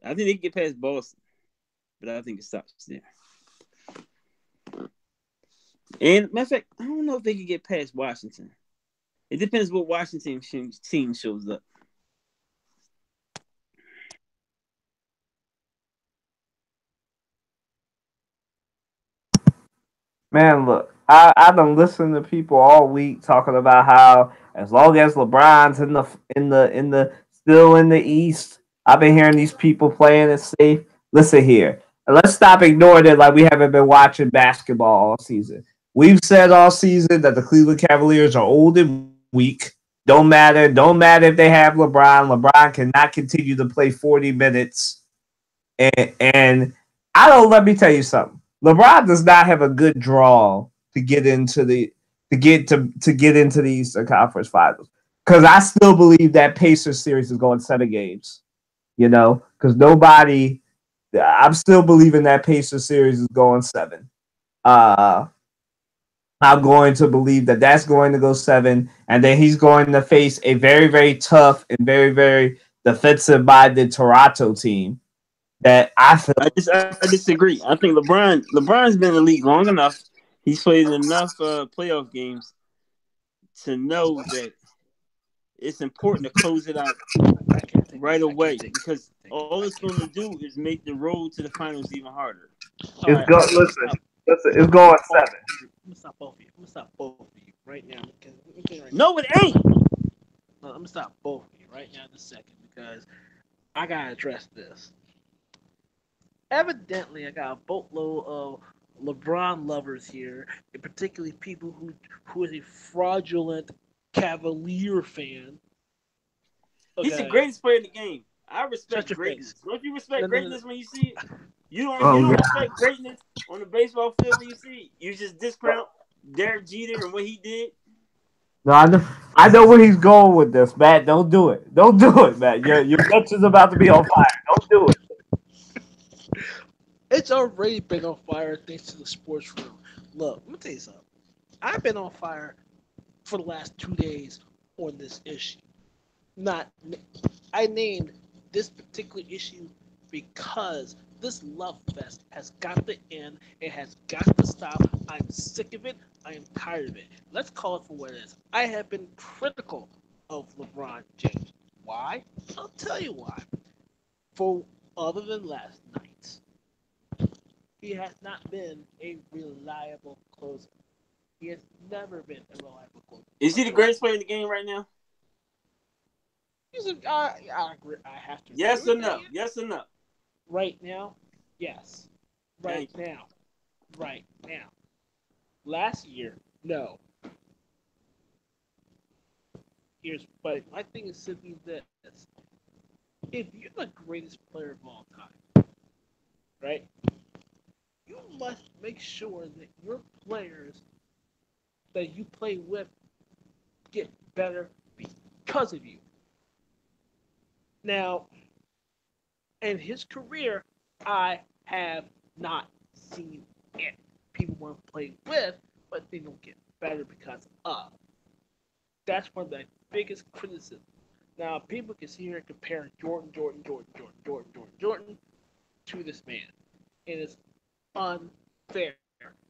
I think they can get past Boston, but I think it stops there. And matter of fact, I don't know if they can get past Washington. It depends what Washington team shows up. Man, look, I've been listening to people all week talking about how as long as LeBron's in the still in the East, I've been hearing these people playing it safe. Listen here, let's stop ignoring it like we haven't been watching basketball all season. We've said all season that the Cleveland Cavaliers are old and weak. Don't matter if they have LeBron. LeBron cannot continue to play 40 minutes. And I don't. Let me tell you something. LeBron does not have a good draw to get into the Eastern Conference Finals because I still believe that Pacers series is going 7 games. because nobody. I'm still believing that Pacers series is going 7. Uh, I'm going to believe that that's going to go 7, and then he's going to face a very, very tough and very, very defensive-minded Toronto team that I feel. I disagree. I think LeBron's been in the league long enough. He's played enough playoff games to know that it's important to close it out right away because all it's going to do is make the road to the finals even harder. It's go. Listen, it's going 7. I'm gonna stop both of you. I'm gonna stop both of you right now. Right no, it ain't. No, I'm gonna stop both of you right now in a second because I gotta address this. Evidently, I got a boatload of LeBron lovers here, and particularly people who is a fraudulent Cavalier fan. Okay. He's the greatest player in the game. I respect greatness. Face. Don't you respect greatness when you see it? You don't respect greatness on the baseball field when you see it. You just discount Derek Jeter and what he did. No, I know where he's going with this, Matt. Don't do it. Don't do it, Matt. Your Dutch is about to be on fire. Don't do it. It's already been on fire thanks to the sports room. Look, let me tell you something. I've been on fire for the last 2 days on this issue. I named this particular issue because this love fest has got to end. It has got to stop. I'm sick of it. I am tired of it. Let's call it for what it is. I have been critical of LeBron James. Why? I'll tell you why. For other than last night, he has not been a reliable closer. He has never been a reliable closer. Is he the greatest player in the game right now? I agree. I have to. Yes or no? Yes or no? Right now, yes. Right now. Right now. Last year, no. But my thing is simply this: if you're the greatest player of all time, right? You must make sure that your players that you play with get better because of you. Now, in his career, I have not seen it. People want to play with, but they don't get better because of. That's one of the biggest criticisms. Now, people can sit here and compare Jordan to this man. And it's unfair.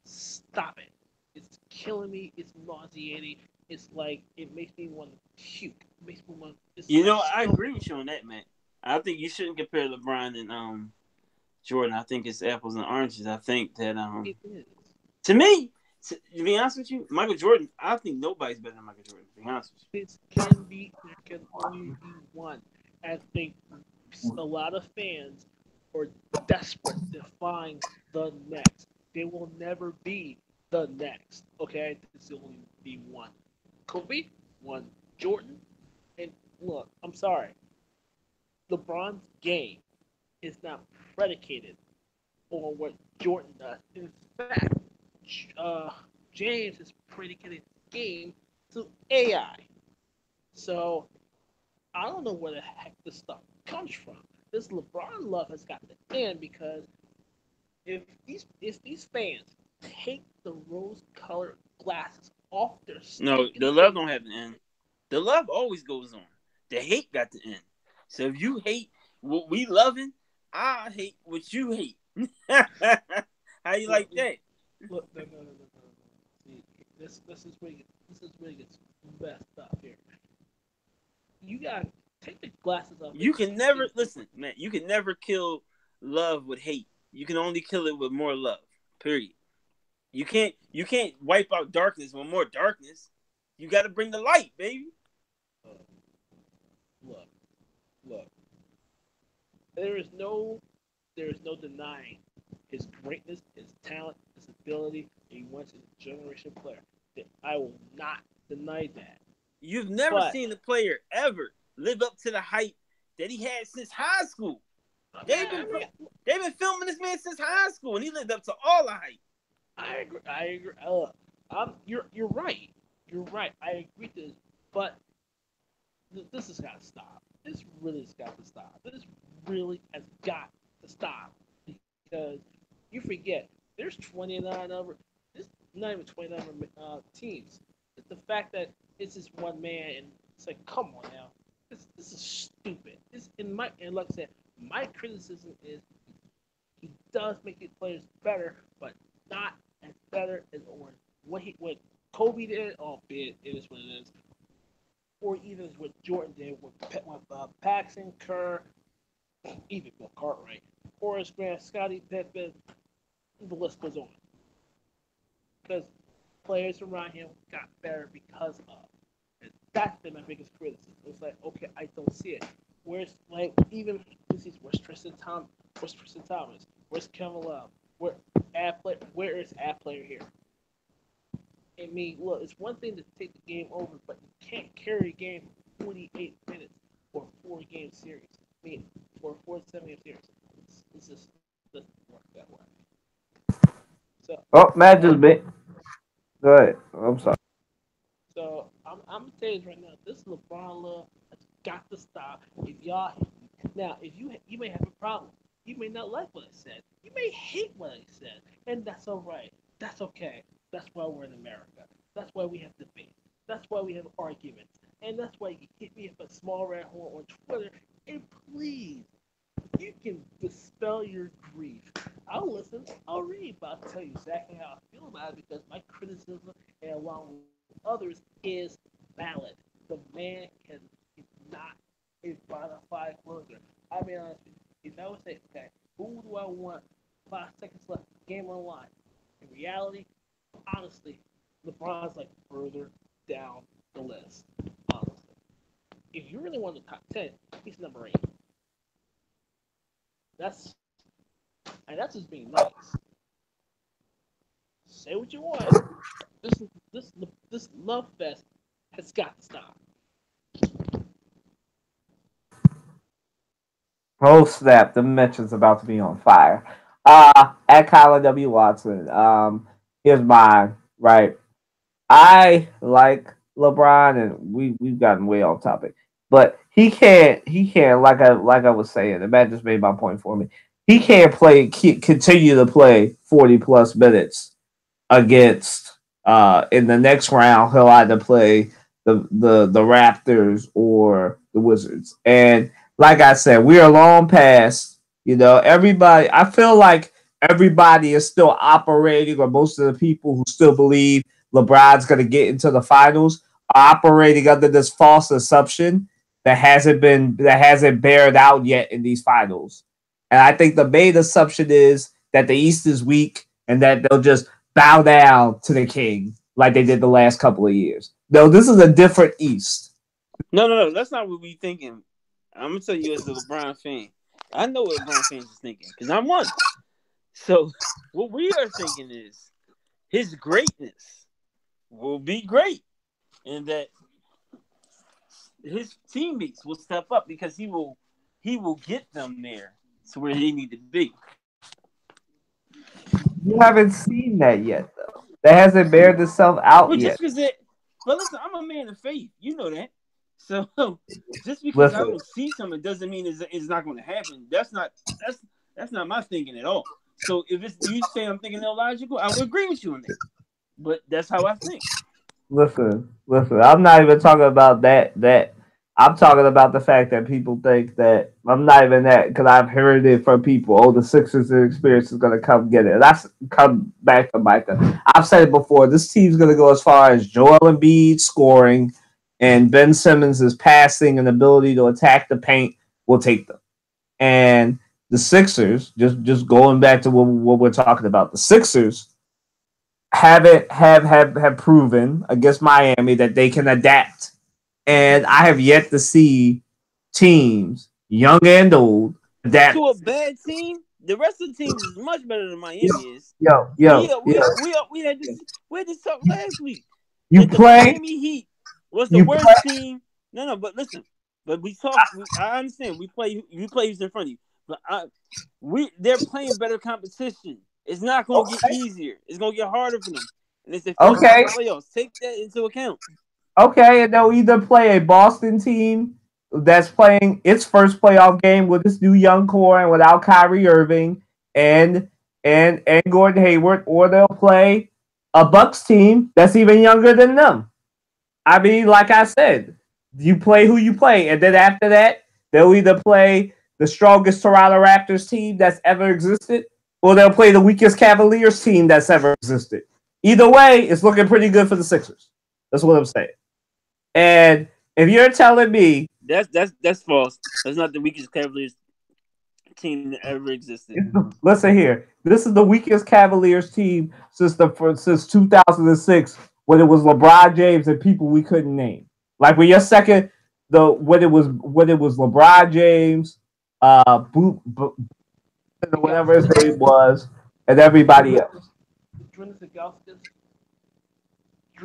Stop it. It's killing me. It's nauseating. It's like, it makes me want to puke. It makes me want to... I agree with you on that, man. I think you shouldn't compare LeBron and Jordan. I think it's apples and oranges. I think that it is. To me, to be honest with you, Michael Jordan, I think nobody's better than Michael Jordan, to be honest with you. There can only be one. I think a lot of fans are desperate to find the next. There will never be the next. Okay? There's only be one. Kobe, one Jordan, and look, I'm sorry. LeBron's game is not predicated on what Jordan does. In fact, James is predicated game to AI. So I don't know where the heck this stuff comes from. This LeBron love has got to end because if these fans take the rose-colored glasses off their no, the love don't have to end. The love always goes on. The hate got to end. So if you hate what we loving, I hate what you hate. How you like that? Look, no. See, this is where it gets messed up here. You gotta take the glasses off. You can never listen, man. You can never kill love with hate. You can only kill it with more love. Period. You can't wipe out darkness with more darkness. You got to bring the light, baby. Look. There is no denying his greatness, his talent, his ability. He wants a generation player. I will not deny that. You've never seen a player ever live up to the hype that he had since high school. They've been filming this man since high school, and he lived up to all the hype. I agree. You're right. You're right. I agree with this, but this has got to stop. This really has got to stop. This really has got to stop because you forget there's 29 other, there's not even 29 teams. It's the fact that it's just one man, and it's like, come on now, this is stupid. This and like I said, my criticism is he does make his players better, but not as better as or what Kobe did. Albeit it is what it is, or even what Jordan did with Paxson, Kerr, even Bill Cartwright, Horace Grant, Scottie Pippen. The list goes on because players around him got better because of. And that's been my biggest criticism. It's like, okay, I don't see it. Where's like even where's Tristan Thomas? Where's Tristan Thomas? Where's Kevin Love? Where is ad player here? I mean, look, it's one thing to take the game over, but you can't carry a game for 48 minutes for a 4-game series. I mean, for a 4-7-game series. It's just doesn't work that way. So, Matt just bit. Go ahead. I'm sorry. So I'm gonna tell you right now, this LeBron love has got to stop. If you may have a problem, you may not like what I said, you may hate what I said, and that's all right. That's okay. That's why we're in America. That's why we have debate. That's why we have arguments, and that's why you hit me up a small red horn on Twitter. And please, you can dispel your grief. I'll listen, I'll read, but I'll tell you exactly how I feel about it because my criticism, and along with others, is valid. The man cannot is bona fide closer. I'll be honest with you. If I would say, okay, who do I want 5 seconds left, game on the line? In reality, honestly, LeBron's like further down the list. Honestly. If you really want the top 10, he's number 8. That's just being nice. Say what you want. This love fest has got to stop. Oh snap! The mention's about to be on fire. At Colin W. Watson. Here's mine. Right. I like LeBron, and we've gotten way off topic, but he can't like I was saying. The man just made my point for me. He can't continue to play 40 plus minutes against in the next round. He'll either play the Raptors or the Wizards, and like I said, we are long past. Everybody. I feel like everybody is still operating, or most of the people who still believe LeBron's going to get into the finals are operating under this false assumption that hasn't bared out yet in these finals. And I think the main assumption is that the East is weak and that they'll just bow down to the king like they did the last couple of years. No, this is a different East. No. That's not what we thinking. I'm gonna tell you as a LeBron fan. I know what LeBron fans is thinking because I'm one. So what we are thinking is his greatness will be great, and that his teammates will step up because he will get them there to where they need to be. You haven't seen that yet, though. That hasn't bared itself out yet. But listen, I'm a man of faith. You know that. So just because I don't see something doesn't mean it's not going to happen. That's not my thinking at all. So if it's you say I'm thinking illogical, I would agree with you on that. But that's how I think. Listen. I'm not even talking about that. I'm talking about the fact that people think that I'm not even that because I've heard it from people. Oh, the Sixers' experience is going to come get it. And that's come back to Micah. I've said it before. This team's going to go as far as Joel Embiid scoring and Ben Simmons' passing and ability to attack the paint will take them. And the Sixers, just going back to what we're talking about, the Sixers have proven against Miami that they can adapt. And I have yet to see teams, young and old, adapt to a bad team. The rest of the teams is much better than Miami is. We had this talk last week. You play Miami Heat was the worst team. No, but listen. But we talk. I understand. You play who's in front of you. But they're playing better competition. It's not going to get easier. It's going to get harder for them. And it's the playoffs. Take that into account. Okay, and they'll either play a Boston team that's playing its first playoff game with its new young core and without Kyrie Irving and Gordon Hayward, or they'll play a Bucks team that's even younger than them. I mean, like I said, you play who you play, and then after that, they'll either play the strongest Toronto Raptors team that's ever existed, or they'll play the weakest Cavaliers team that's ever existed. Either way, it's looking pretty good for the Sixers. That's what I'm saying. And if you're telling me that's false. That's not the weakest Cavaliers team that ever existed. Listen here. This is the weakest Cavaliers team since 2006, when it was LeBron James and people we couldn't name. Like when your second, when it was LeBron James, whatever his name was, and everybody else. Drew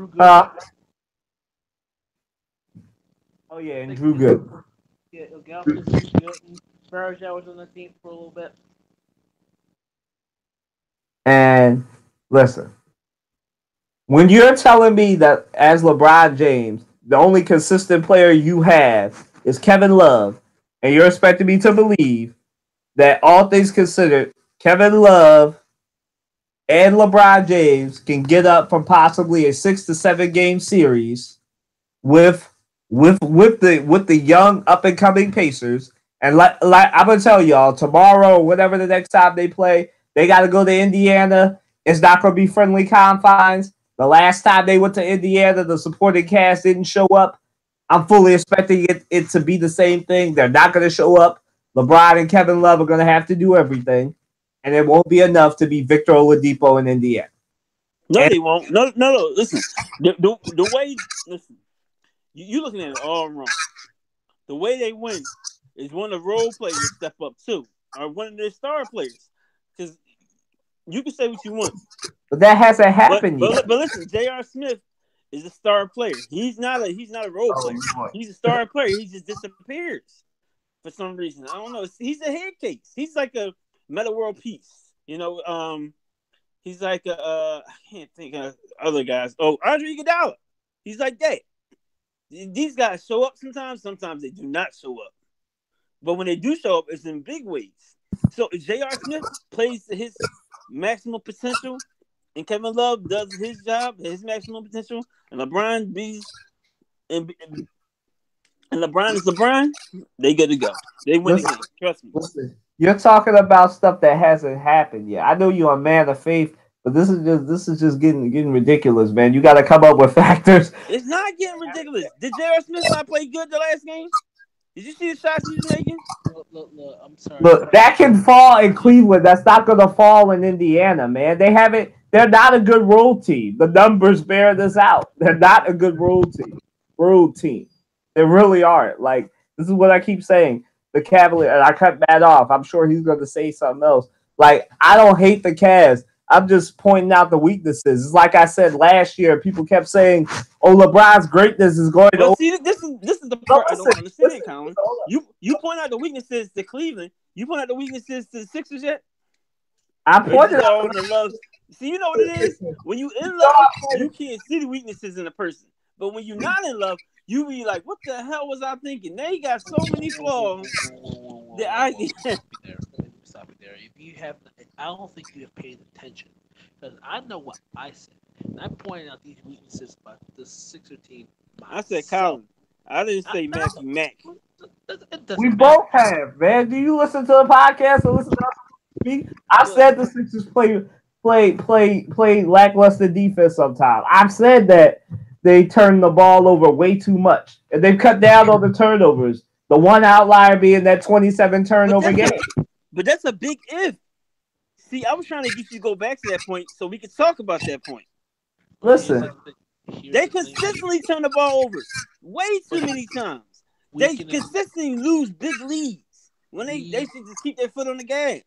Gooden. Oh yeah, and Drew Gooden. Yeah, Ilgauskas, Drew Gooden. Varejao was on the team for a little bit. And listen, when you're telling me that as LeBron James, the only consistent player you have is Kevin Love, and you're expecting me to believe that all things considered, Kevin Love and LeBron James can get up from possibly a 6 to 7 game series with the young up and coming Pacers. And like I'm gonna tell y'all, tomorrow, whatever the next time they play, they got to go to Indiana. It's not gonna be friendly confines. The last time they went to Indiana, the supporting cast didn't show up. I'm fully expecting it to be the same thing. They're not gonna show up. LeBron and Kevin Love are gonna have to do everything, and it won't be enough to beat Victor Oladipo in Indiana. No, they won't. No. Listen, the way you looking at it all wrong. The way they win is one of the role players step up too, or one of their star players. Because you can say what you want, but that hasn't happened yet. But listen, J.R. Smith is a star player. He's not a role player. He's a star player. He just disappears for some reason. I don't know. He's a head case. He's like a Meta World Peace. You know, he's like I can't think of other guys. Oh, Andre Iguodala. He's like that. These guys show up sometimes. Sometimes they do not show up. But when they do show up, it's in big ways. So J.R. Smith plays to his maximum potential, and Kevin Love does his job, his maximum potential, and LeBron and LeBron is LeBron. They good to go. They win the game. Trust me. Listen, you're talking about stuff that hasn't happened yet. I know you're a man of faith, but this is just getting ridiculous, man. You got to come up with factors. It's not getting ridiculous. Did J.R. Smith not play good the last game? Did you see the shots he was making? Look, I'm sorry. Look, that can fall in Cleveland. That's not going to fall in Indiana, man. They're not a good road team. The numbers bear this out. They're not a good road team. They really aren't. Like, this is what I keep saying. The Cavaliers, and I cut Matt off. I'm sure he's going to say something else. Like, I don't hate the Cavs. I'm just pointing out the weaknesses. It's like I said last year. People kept saying, "Oh, LeBron's greatness is going to." See, this is the part I don't understand, Colin. You point out the weaknesses to Cleveland. You point out the weaknesses to the Sixers yet? I pointed out the love. See, you know what it is. When you in love, you can't see the weaknesses in a person. But when you're not in love, you be like, "What the hell was I thinking?" They got so many flaws that I. Stop it there. If you have, I don't think you have paid attention, because I know what I said. And I pointed out these weaknesses about the Sixer team. I said Colin. I didn't say Matthew Mack. We both have, man. Do you listen to the podcast or listen to me? I said the Sixers play lackluster defense sometimes. I've said that they turn the ball over way too much, and they've cut down on the turnovers. The one outlier being that 27 turnover game. But that's a big if. See, I was trying to get you to go back to that point so we could talk about that point. Listen. They consistently turn the ball over way too many times. They consistently lose big leads when they should just keep their foot on the gas.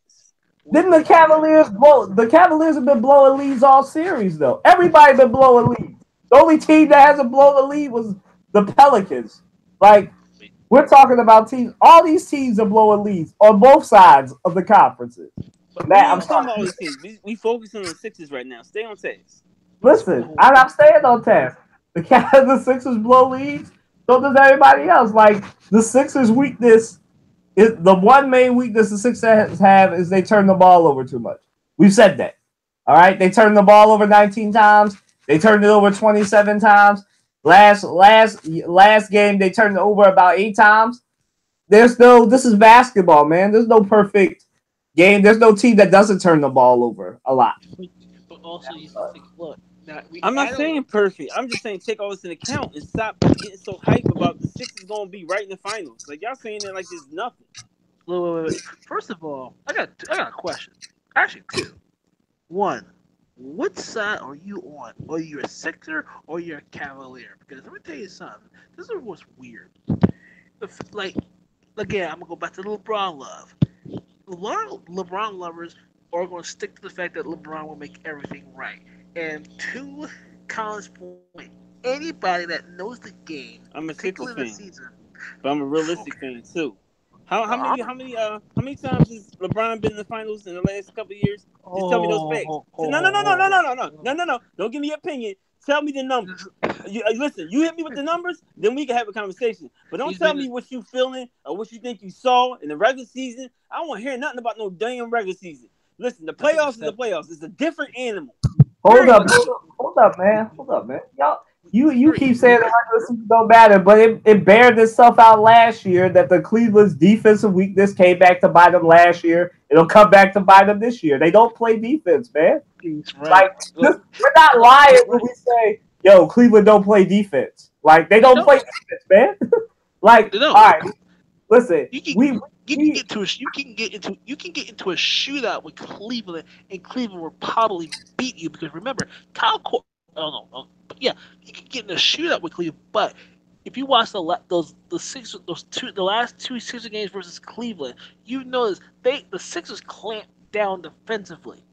Didn't the Cavaliers blow? The Cavaliers have been blowing leads all series, though. Everybody been blowing leads. The only team that hasn't blown a lead was the Pelicans. Like, we're talking about teams. All these teams are blowing leads on both sides of the conferences. I'm talking about all these teams. We focusing on the Sixers right now. Stay on task. Listen, I'm staying on task. The Sixers blow leads. So does everybody else. Like the Sixers' weakness is the one main weakness the Sixers have is they turn the ball over too much. We've said that. All right, they turned the ball over 19 times. They turned it over 27 times. Last game they turned it over about 8 times. There's no. This is basketball, man. There's no perfect game. There's no team that doesn't turn the ball over a lot. But also, you have to think. Look, now I'm not saying perfect. I'm just saying take all this into account and stop getting so hype about the Sixers going to be right in the finals. Like y'all saying it like there's nothing. wait. First of all, I got a question. Actually, two. One, what side are you on? Are you a Sixer or you're a Cavalier? Because let me tell you something. This is what's weird. Like, again, I'm gonna go back to LeBron love. A lot of LeBron lovers are going to stick to the fact that LeBron will make everything right. And to Colin's point, anybody that knows the game, I'm a Sixers particularly fan, the season, but I'm a realistic okay. fan too. How many times has LeBron been in the finals in the last couple of years? Just tell me those facts. No. Don't give me your opinion. Tell me the numbers. Listen, you hit me with the numbers, then we can have a conversation. But don't tell me what you feeling or what you think you saw in the regular season. I don't want to hear nothing about no damn regular season. Listen, the playoffs is the playoffs. It's a different animal. Hold up, man. Y'all, you keep saying the regular season don't matter, but it bared itself out last year that the Cleveland's defensive weakness came back to bite them last year. It'll come back to bite them this year. They don't play defense, man. Right. Like we're not lying when we say, "Yo, Cleveland don't play defense." Like they don't play defense, man. Like, all right, listen, you can get into a shootout with Cleveland, and Cleveland will probably beat you because remember, I don't know, but yeah, you can get in a shootout with Cleveland. But if you watch the last two Sixers games versus Cleveland, you notice the Sixers clamped down defensively.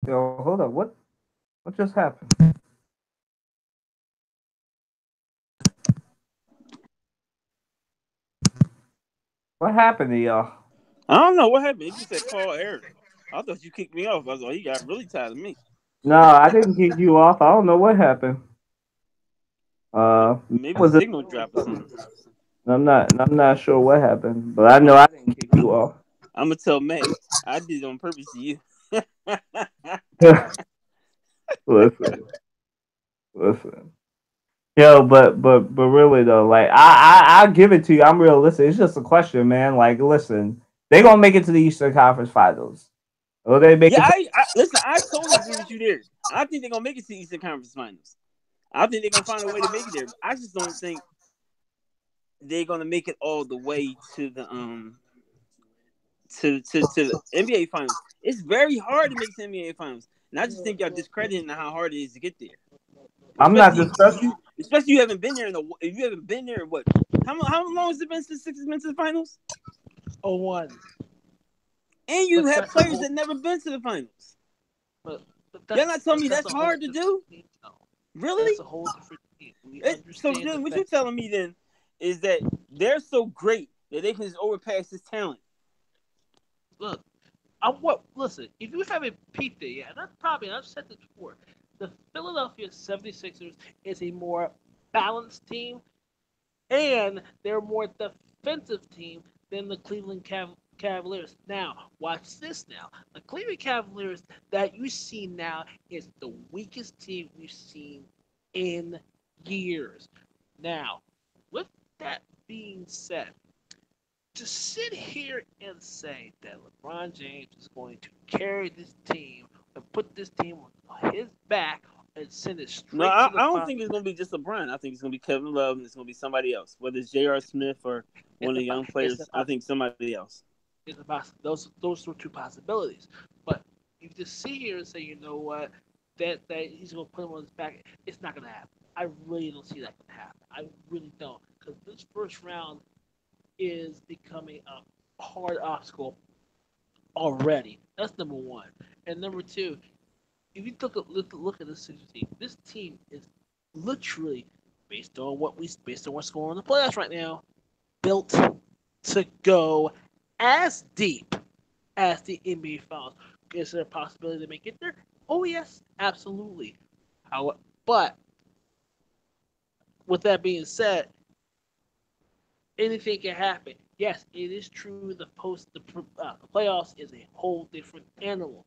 yo, hold up, what just happened? What happened to y'all? I don't know what happened. It just said call Eric. I thought you kicked me off. I was like, he got really tired of me. No, I didn't kick you off. I don't know what happened. Maybe the signal dropped or something. I'm not sure what happened, but I know I didn't kick you off. I'm gonna tell Matt. I did it on purpose to you. listen. Yo, but really though, like I give it to you. I'm realistic. It's just a question, man. Like, listen, they gonna make it to the Eastern Conference Finals. Will they make it? Listen. I totally agree with you there. I think they're gonna make it to the Eastern Conference Finals. I think they're gonna find a way to make it there. I just don't think they're gonna make it all the way to the to the NBA Finals. It's very hard to make it to the NBA Finals, and I just think y'all discrediting how hard it is to get there. I'm not discussing. Especially you haven't been there if you haven't been there. What? How long has it been since Sixers been to the finals? 01. And you have players that never been to the finals. But you're not telling me that's hard to do. No. Really? That's a whole different team. So then, what you're telling me then is that they're so great that they can just overpass this talent. Look, listen, if you haven't peeped it yet, and I've said this before, the Philadelphia 76ers is a more balanced team, and they're a more defensive team than the Cleveland Cavaliers. Now, watch this now. The Cleveland Cavaliers that you see now is the weakest team we've seen in years. Now, with that being said, to sit here and say that LeBron James is going to carry this team and put this team on his back and send it straight to the I don't think it's going to be just LeBron. I think it's going to be Kevin Love and it's going to be somebody else. Whether it's J.R. Smith or one of the young players, I think somebody else. Those are two possibilities. But you just sit here and say, you know what, that he's going to put him on his back, it's not going to happen. I really don't see that going to happen. I really don't. Because this first round is becoming a hard obstacle already. That's number one. And number two, if you look at this team is literally based on what's going on in the playoffs right now, built to go as deep as the NBA Finals. Is there a possibility they may get there? Oh yes, absolutely. How, but with that being said, anything can happen. Yes, it is true. The playoffs is a whole different animal.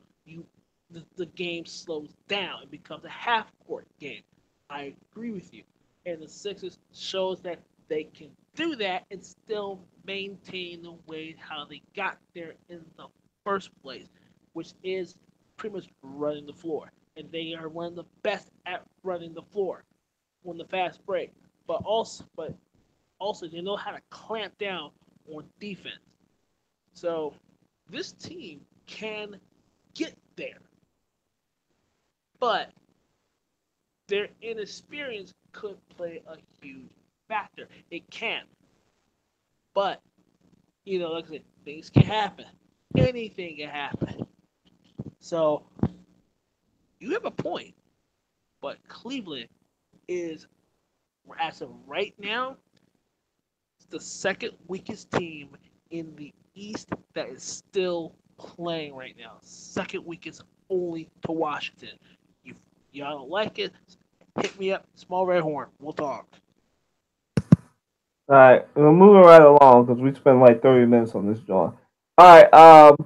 The game slows down. It becomes a half court game. I agree with you, and the Sixers shows that they can do that and still maintain the way how they got there in the first place, which is pretty much running the floor. And they are one of the best at running the floor on the fast break. But also they know how to clamp down on defense. So this team can get there, but their inexperience could play a huge factor. It can, but like I said, things can happen. Anything can happen. So you have a point, but Cleveland is, as of right now, the second weakest team in the East that is still playing right now. Second weakest only to Washington. Y'all don't like it? Hit me up, Small Red Horn. We'll talk. All right, we're moving right along because we spent like 30 minutes on this, John. All right,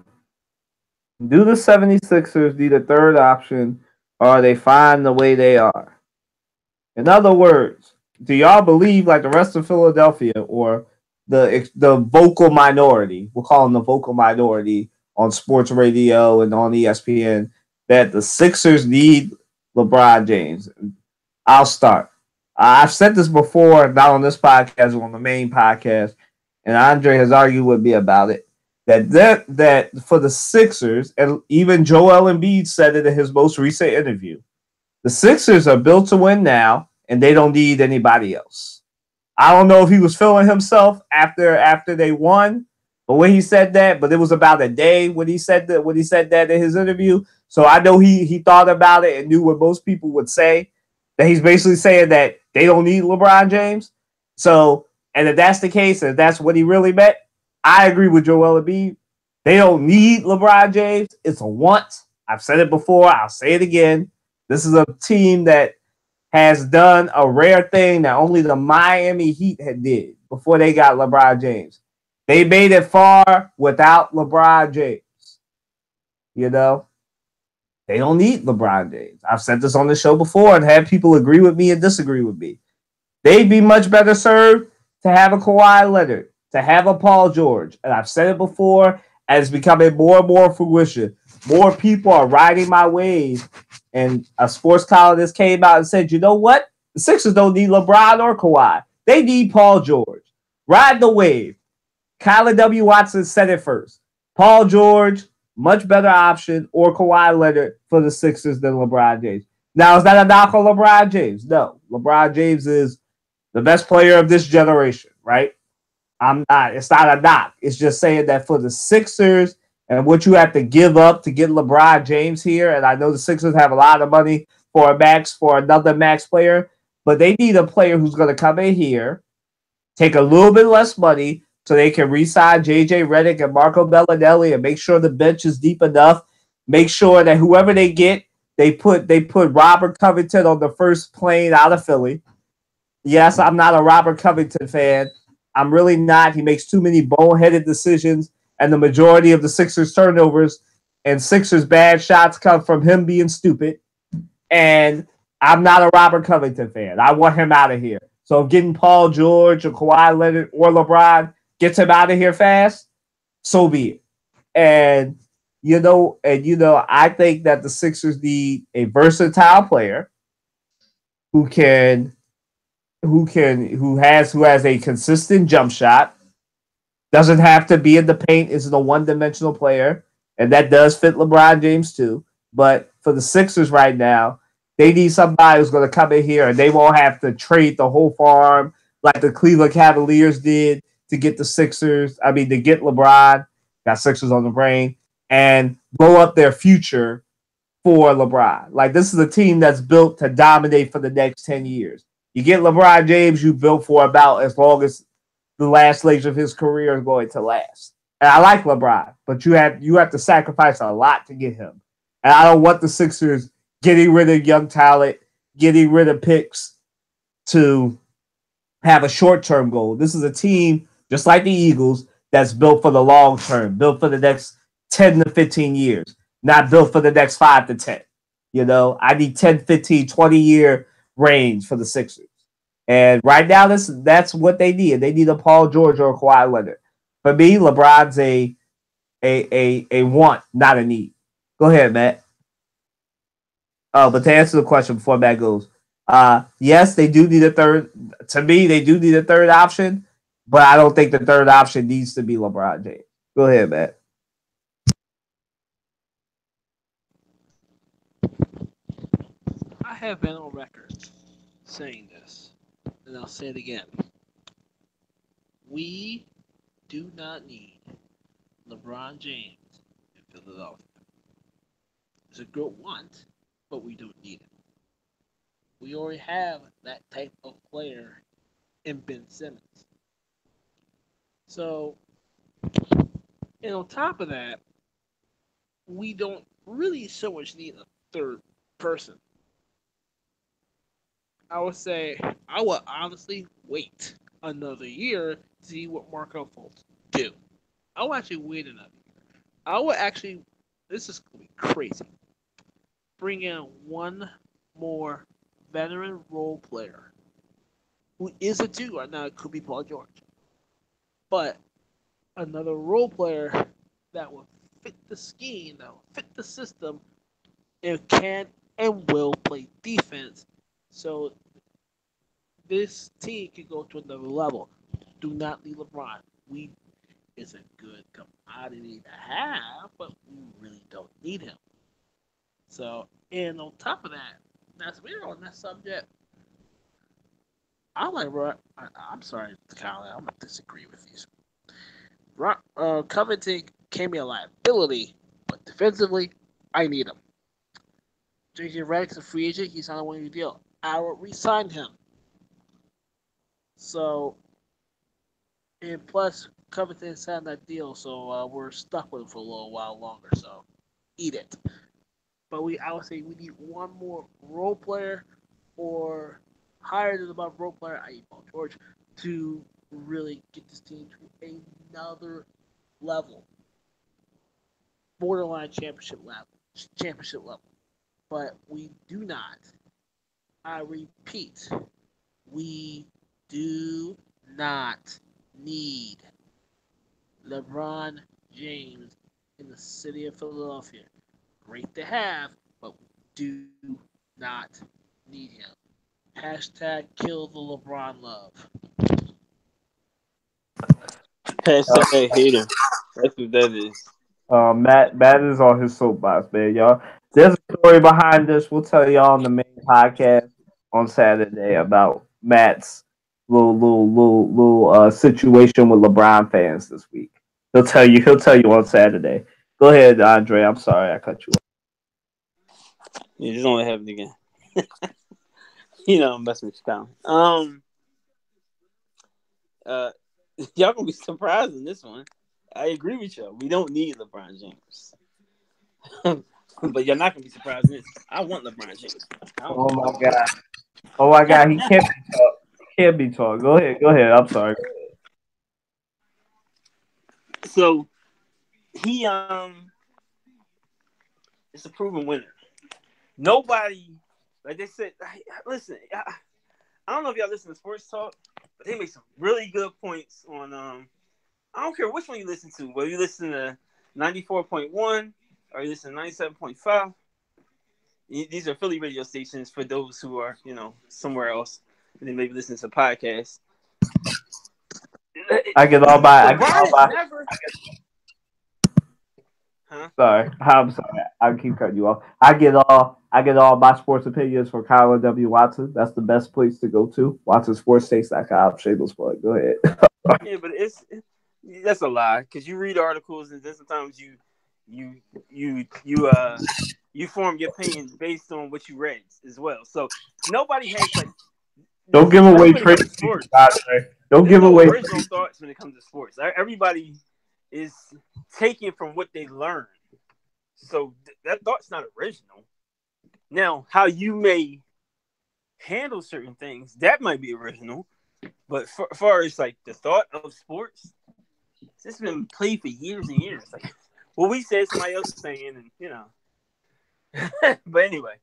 do the 76ers need a third option, or are they fine the way they are? In other words, do y'all believe, like the rest of Philadelphia, or the vocal minority, we'll call them the vocal minority on sports radio and on ESPN, that the Sixers need LeBron James? I'll start. I've said this before, not on this podcast, but on the main podcast, and Andre has argued with me about it. That for the Sixers, and even Joel Embiid said it in his most recent interview, the Sixers are built to win now, and they don't need anybody else. I don't know if he was feeling himself after they won, but when he said that, but it was about a day when he said that in his interview. So I know he thought about it and knew what most people would say. That he's basically saying that they don't need LeBron James. So, and if that's the case, and that's what he really meant, I agree with Joel Embiid. They don't need LeBron James. It's a want. I've said it before. I'll say it again. This is a team that has done a rare thing that only the Miami Heat had did before they got LeBron James. They made it far without LeBron James. They don't need LeBron James. I've said this on the show before and had people agree with me and disagree with me. They'd be much better served to have a Kawhi Leonard, to have a Paul George. And I've said it before, and it's becoming more and more fruition. More people are riding my wave. And a sports columnist came out and said, you know what? The Sixers don't need LeBron or Kawhi. They need Paul George. Ride the wave. Kyler W. Watson said it first. Paul George, much better option, or Kawhi Leonard for the Sixers than LeBron James. Now, is that a knock on LeBron James? No. LeBron James is the best player of this generation, right? It's not a knock. It's just saying that for the Sixers and what you have to give up to get LeBron James here, and I know the Sixers have a lot of money for another max player, but they need a player who's going to come in here, take a little bit less money, so they can re-sign J.J. Redick and Marco Bellinelli and make sure the bench is deep enough. Make sure that whoever they get, they put Robert Covington on the first plane out of Philly. Yes, I'm not a Robert Covington fan. I'm really not. He makes too many boneheaded decisions, and the majority of the Sixers turnovers and Sixers bad shots come from him being stupid. And I'm not a Robert Covington fan. I want him out of here. So getting Paul George or Kawhi Leonard or LeBron gets him out of here fast, so be it. And I think that the Sixers need a versatile player who has a consistent jump shot, doesn't have to be in the paint, isn't a one-dimensional player, and that does fit LeBron James too. But for the Sixers right now, they need somebody who's going to come in here and they won't have to trade the whole farm like the Cleveland Cavaliers did to get to get LeBron, got Sixers on the brain, and blow up their future for LeBron. Like, this is a team that's built to dominate for the next 10 years. You get LeBron James, you built for about as long as the last legs of his career is going to last. And I like LeBron, but you have to sacrifice a lot to get him. And I don't want the Sixers getting rid of young talent, getting rid of picks to have a short-term goal. This is a team, just like the Eagles, that's built for the long term, built for the next 10 to 15 years, not built for the next 5 to 10. I need 10, 15, 20-year range for the Sixers. And right now, that's what they need. They need a Paul George or a Kawhi Leonard. For me, LeBron's a want, not a need. Go ahead, Matt. Oh, but to answer the question before Matt goes, yes, they do need a third. To me, they do need a third option, but I don't think the third option needs to be LeBron James. Go ahead, Matt. I have been on record saying this, and I'll say it again. We do not need LeBron James in Philadelphia. It's a good want, but we don't need it. We already have that type of player in Ben Simmons. So, and on top of that, we don't really so much need a third person. I would say I would honestly wait another year to see what Markelle Fultz do. I would actually wait another year. I would actually, this is going to be crazy, bring in one more veteran role player who is a two right now. It could be Paul George, but another role player that will fit the scheme, that will fit the system, and can and will play defense. So this team can go to another level. Do not need LeBron. It's a good commodity to have, but we really don't need him. So, and on top of that, as we're on that subject, I'm sorry, Kyle, I'm gonna disagree with you. Covington can be a liability, but defensively, I need him. JJ Redick's a free agent. He's on a one-year deal. I will re-sign him. So, and plus, Covington signed that deal, so we're stuck with him for a little while longer. So, eat it. But I would say we need one more role player, or higher than above role player, i.e. Paul George, to really get this team to another level, borderline championship level. But we do not. I repeat, we do not need LeBron James in the city of Philadelphia. Great to have, but we do not need him. Hashtag kill the LeBron love. Hashtag hater. That's what that is. Matt is on his soapbox, man, y'all. There's a story behind this. We'll tell y'all on the main podcast on Saturday about Matt's little situation with LeBron fans this week. He'll tell you on Saturday. Go ahead, Andre. I'm sorry I cut you off. Yeah, just don't let it happen again. I'm messing with you, Kyle. Y'all gonna be surprised in this one. I agree with y'all. We don't need LeBron James. But you're not gonna be surprised in this. I want LeBron James. Oh my god. He can't be taught. Go ahead. I'm sorry. So he is a proven winner. Nobody, like they said, listen, I don't know if y'all listen to Sports Talk, but they make some really good points on I don't care which one you listen to, whether you listen to 94.1 or you listen to 97.5. These are Philly radio stations for those who are, somewhere else and they maybe listen to podcasts. I get all my. Sorry, I'm sorry. I'll keep cutting you off. I get all my sports opinions from Kyle W. Watson. That's the best place to go to. WatsonSportsTakes.com. Shameless plug. Go ahead. Yeah, but that's a lie because you read articles and then sometimes you form your opinion based on what you read as well. So nobody has don't give away trade secrets. Don't give away original thoughts when it comes to sports. Everybody is taken from what they learn. So that thought's not original. Now, how you may handle certain things, that might be original. But for, as far as like the thought of sports, it's been played for years and years. Like what we said, somebody else is saying, and you know. But anyway,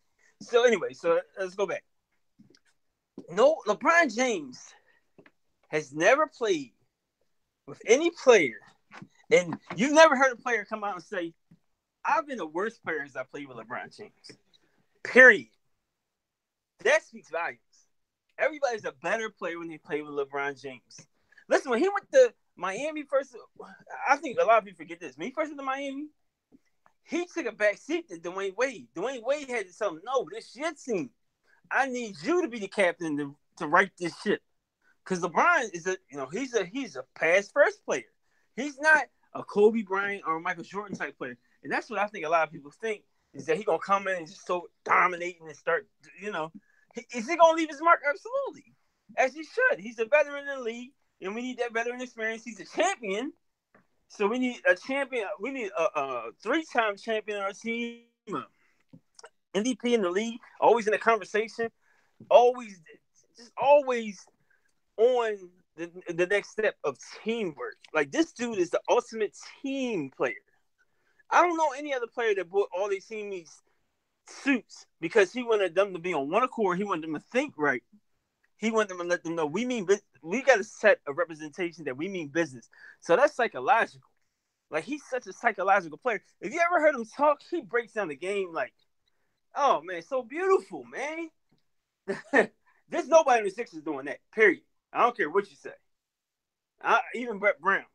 so let's go back. No, LeBron James has never played with any player, and you've never heard a player come out and say, "I've been the worst player as I played with LeBron James." Period. That speaks volumes. Everybody's a better player when they play with LeBron James. Listen, when he went to Miami first, I think a lot of people forget this. When he first went to Miami, he took a back seat to Dwayne Wade. Dwayne Wade had to tell him, "No, this shit team. I need you to be the captain to right this ship." Because LeBron is he's a pass first player. He's not a Kobe Bryant or Michael Jordan type player. And that's what I think a lot of people think is that he's gonna come in and just so dominating and start, is he gonna leave his mark? Absolutely. As he should. He's a veteran in the league, and we need that veteran experience. He's a champion. So we need a champion. We need a 3-time champion on our team. MVP in the league, always in the conversation, always on the next step of teamwork. Like this dude is the ultimate team player. I don't know any other player that bought all these teammates suits because he wanted them to be on one accord. He wanted them to think right. He wanted them to let them know we got to set a representation that we mean business. So that's psychological. Like he's such a psychological player. If you ever heard him talk, he breaks down the game like, oh man, so beautiful, man. There's nobody in the Sixers doing that. Period. I don't care what you say. Even Brett Brown.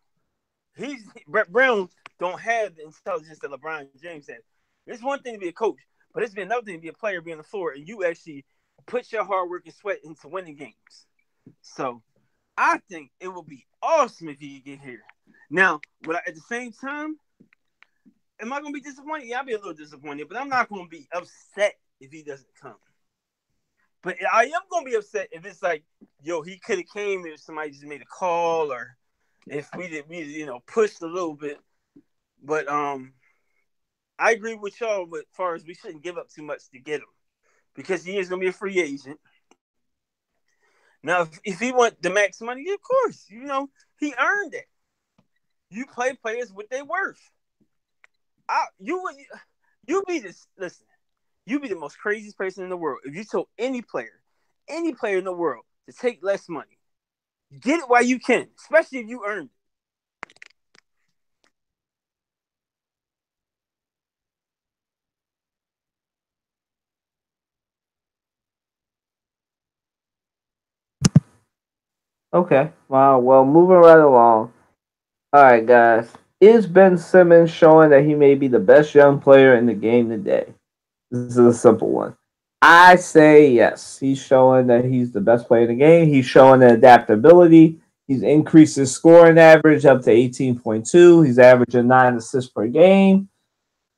Brett Brown don't have the intelligence that LeBron James has. It's one thing to be a coach, but it's been another thing to be a player, be on the floor, and you actually put your hard work and sweat into winning games. So I think it would be awesome if he could get here. Now, at the same time, am I going to be disappointed? Yeah, I'll be a little disappointed, but I'm not going to be upset if he doesn't come. But I am going to be upset if it's like, yo, he could have came if somebody just made a call or if we pushed a little bit. But I agree with y'all as far as we shouldn't give up too much to get him because he is going to be a free agent. Now, if he want the max money, of course, he earned it. You play players what they worth. You be the most craziest person in the world if you told any player in the world to take less money. Get it while you can, especially if you earned it. Okay. Wow. Well, moving right along. All right, guys. Is Ben Simmons showing that he may be the best young player in the game today? This is a simple one. I say yes. He's showing that he's the best player in the game. He's showing the adaptability. He's increased his scoring average up to 18.2. He's averaging 9 assists per game.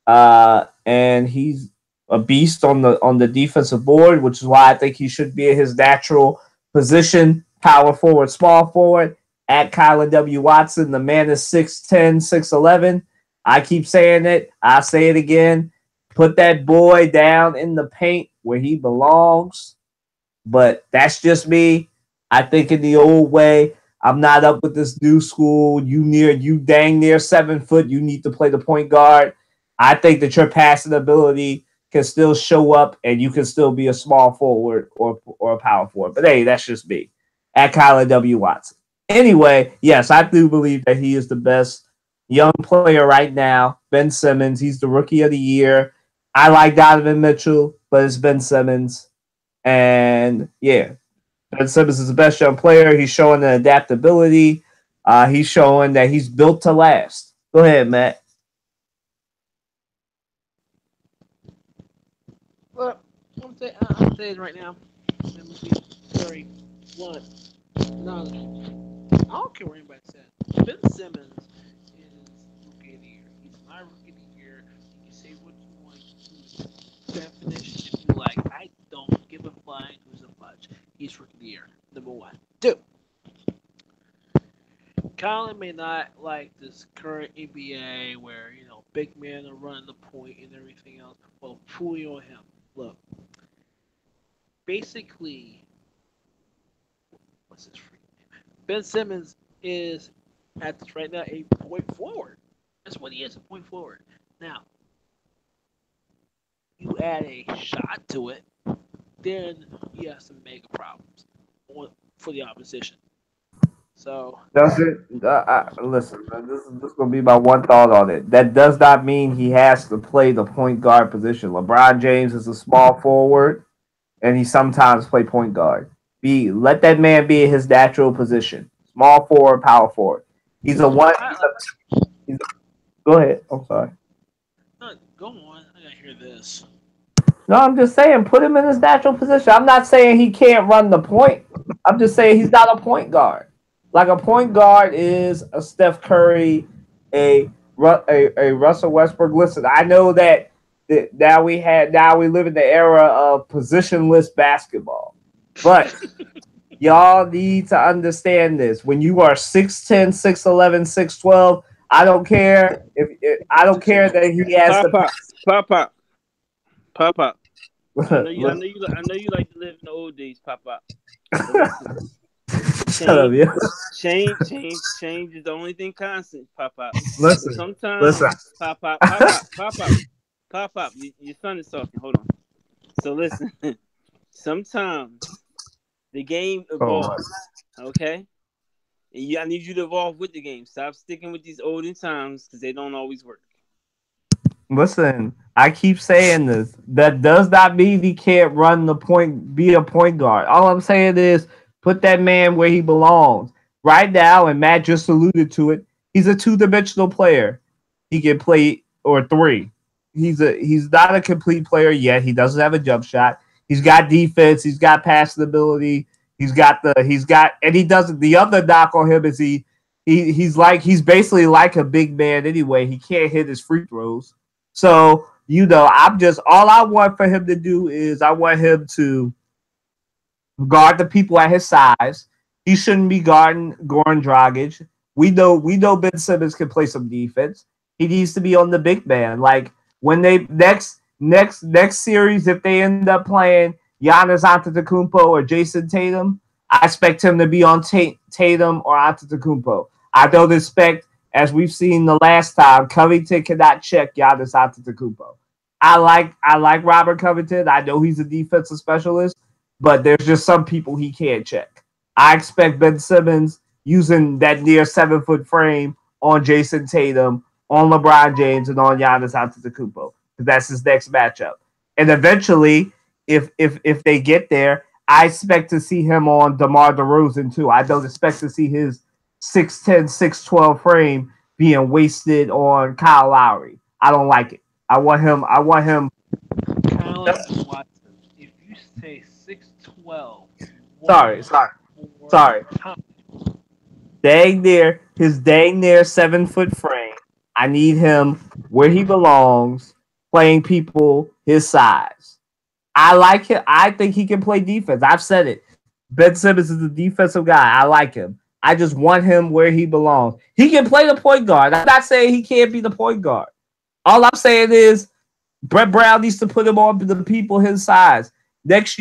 And he's a beast on the defensive board, which is why I think he should be in his natural position, power forward, small forward. At Kyler W. Watson, the man is 6'10", 6'11". I keep saying it. I'll say it again. Put that boy down in the paint where he belongs. But that's just me. I think in the old way. I'm not up with this new school. You dang near 7 foot. You need to play the point guard. I think that your passing ability can still show up and you can still be a small forward or a power forward. But hey, that's just me. At Kyler W. Watson. Anyway, yes, I do believe that he is the best young player right now. Ben Simmons, he's the rookie of the year. I like Donovan Mitchell, but it's Ben Simmons. And yeah, Ben Simmons is the best young player. He's showing the adaptability. He's showing that he's built to last. Go ahead, Matt. Well, I'm saying it right now. I'm going to be very blunt. No, I don't care what anybody says. Ben Simmons is rookie of the year. He's my rookie of the year. You can say what you want to definition if you like. I don't give a flying who's a fudge. He's rookie of the year. Number one. Two. Colin may not like this current NBA where big men are running the point and everything else. Well, fully on him. Look, basically, what's his free name? Ben Simmons is at this right now a point forward. That's what he is, a point forward. Now, you add a shot to it, then you have some mega problems for the opposition. So, Does it? Listen, man, this is gonna be my one thought on it. That does not mean he has to play the point guard position. LeBron James is a small forward, and he sometimes play point guard. Let that man be in his natural position. Small forward, power forward. He's a one. I, Go ahead. I'm sorry. go on. I gotta hear this. No, I'm just saying, put him in his natural position. I'm not saying he can't run the point. I'm just saying he's not a point guard. Like a point guard is a Steph Curry, a Russell Westbrook. Listen, I know that now we live in the era of positionless basketball, but y'all need to understand this. When you are 6'10", 6'11", 6'12", I don't care I don't care that he has Pop the pop, pop pop, pop pop. I know you. I Look, know you. I know you like to live in the old days, pop pop. But listen, shut up, change, yeah. change is the only thing constant, pop pop. So Listen, sometimes, listen. pop pop, pop pop, pop pop, pop pop. Your son is talking. Hold on. So listen. Sometimes the game Oh my. evolves. Okay. And I need you to evolve with the game. Stop sticking with these olden times because they don't always work. Listen, I keep saying this. That does not mean he can't run the point, be a point guard. All I'm saying is put that man where he belongs. Right now, and Matt just alluded to it, he's a two-dimensional player. He can play or three. He's not a complete player yet. He doesn't have a jump shot. He's got defense. He's got passing ability. And he doesn't. The other knock on him is he's basically like a big man anyway. He can't hit his free throws. So, I'm just all I want for him to do is I want him to guard the people at his size. He shouldn't be guarding Goran Dragic. We know Ben Simmons can play some defense. He needs to be on the big man. Like when they next series, if they end up playing Giannis Antetokounmpo or Jason Tatum, I expect him to be on Tatum or Antetokounmpo. I don't expect, as we've seen the last time, Covington cannot check Giannis Antetokounmpo. I like Robert Covington. I know he's a defensive specialist, but there's just some people he can't check. I expect Ben Simmons using that near 7 foot frame on Jason Tatum, on LeBron James, and on Giannis Antetokounmpo because that's his next matchup. And eventually, if they get there, I expect to see him on DeMar DeRozan too. I don't expect to see his 6'10", 6'12" frame being wasted on Kyle Lowry. I don't like it. I want him. Colin Watson, if you say 6'12", Sorry, sorry, more sorry. time. Dang near 7 foot frame. I need him where he belongs, playing people his size. I like him. I think he can play defense. I've said it. Ben Simmons is a defensive guy. I like him. I just want him where he belongs. He can play the point guard. I'm not saying he can't be the point guard. All I'm saying is Brett Brown needs to put him on the people his size. Next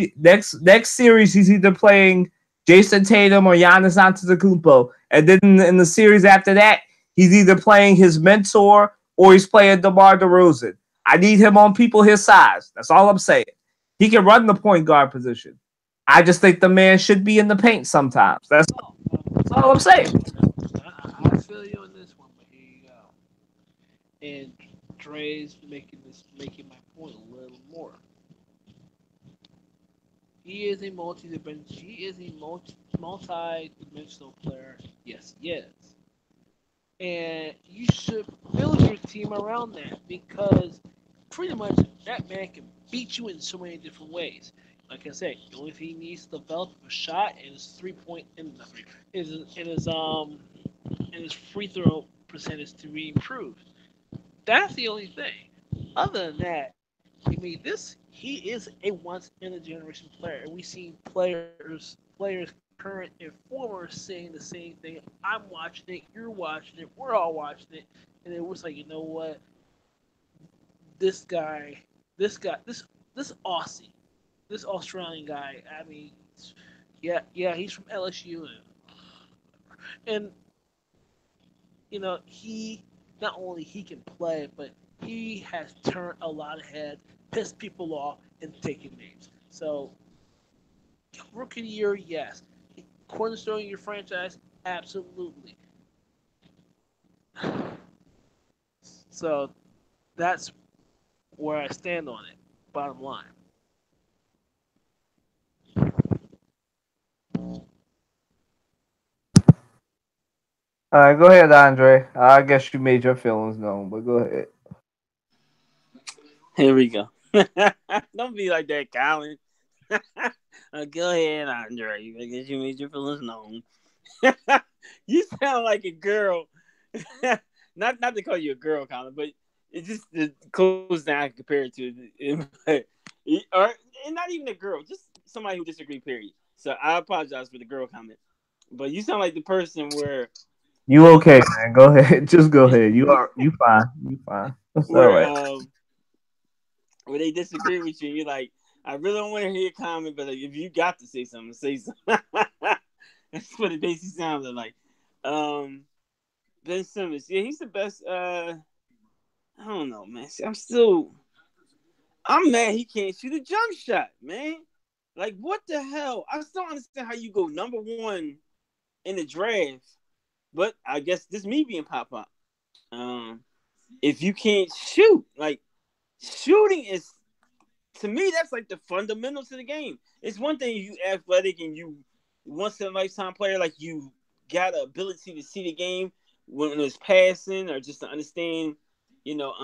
series, he's either playing Jason Tatum or Giannis Antetokounmpo, and then in the series after that, he's either playing his mentor or he's playing DeMar DeRozan. I need him on people his size. That's all I'm saying. He can run the point guard position. I just think the man should be in the paint sometimes. That's all I'm saying. I feel you on this one, but here you go. And Dre's making my point a little more. He is a multi-dimensional player. Yes, he is. And you should build your team around that because pretty much that man can beat you in so many different ways. Like I said, the only thing he needs to develop is a shot and his 3 point and his free throw percentage to be improved. That's the only thing. Other than that, I mean, he is a once in a generation player, and we've seen players current informer saying the same thing. I'm watching it, you're watching it, we're all watching it, and it was like, you know what? This guy, this Aussie, this Australian guy. I mean, yeah, he's from LSU, and he not only he can play, but he has turned a lot of heads, pissed people off, and taken names. So rookie of the year, yes. Cornerstone in your franchise, absolutely. So that's where I stand on it. Bottom line. All right, go ahead, Andre. I guess you made your feelings known, but go ahead. Here we go. Don't be like that, Colin. Go ahead, Andre. I guess you made your feelings known. You sound like a girl. not to call you a girl, Colin, but it's just the close down compared to or and not even a girl, just somebody who disagree. Period. So I apologize for the girl comment, but you sound like the person where You okay, man? Go ahead. Just go ahead. You fine. You fine. That's all where right. where they disagree with you. And you're like, I really don't want to hear your comment, but like, if you got to say something, say something. That's what it basically sounds like. Um, Ben Simmons, yeah, he's the best. I don't know, man. See, I'm mad he can't shoot a jump shot, man. Like, what the hell? I still don't understand how you go number one in the draft, but I guess this me being pop up. Um, if you can't shoot, like shooting is to me that's like the fundamentals of the game. It's one thing you athletic and you once in a lifetime player, like you got the ability to see the game when it's passing or just to understand, you know,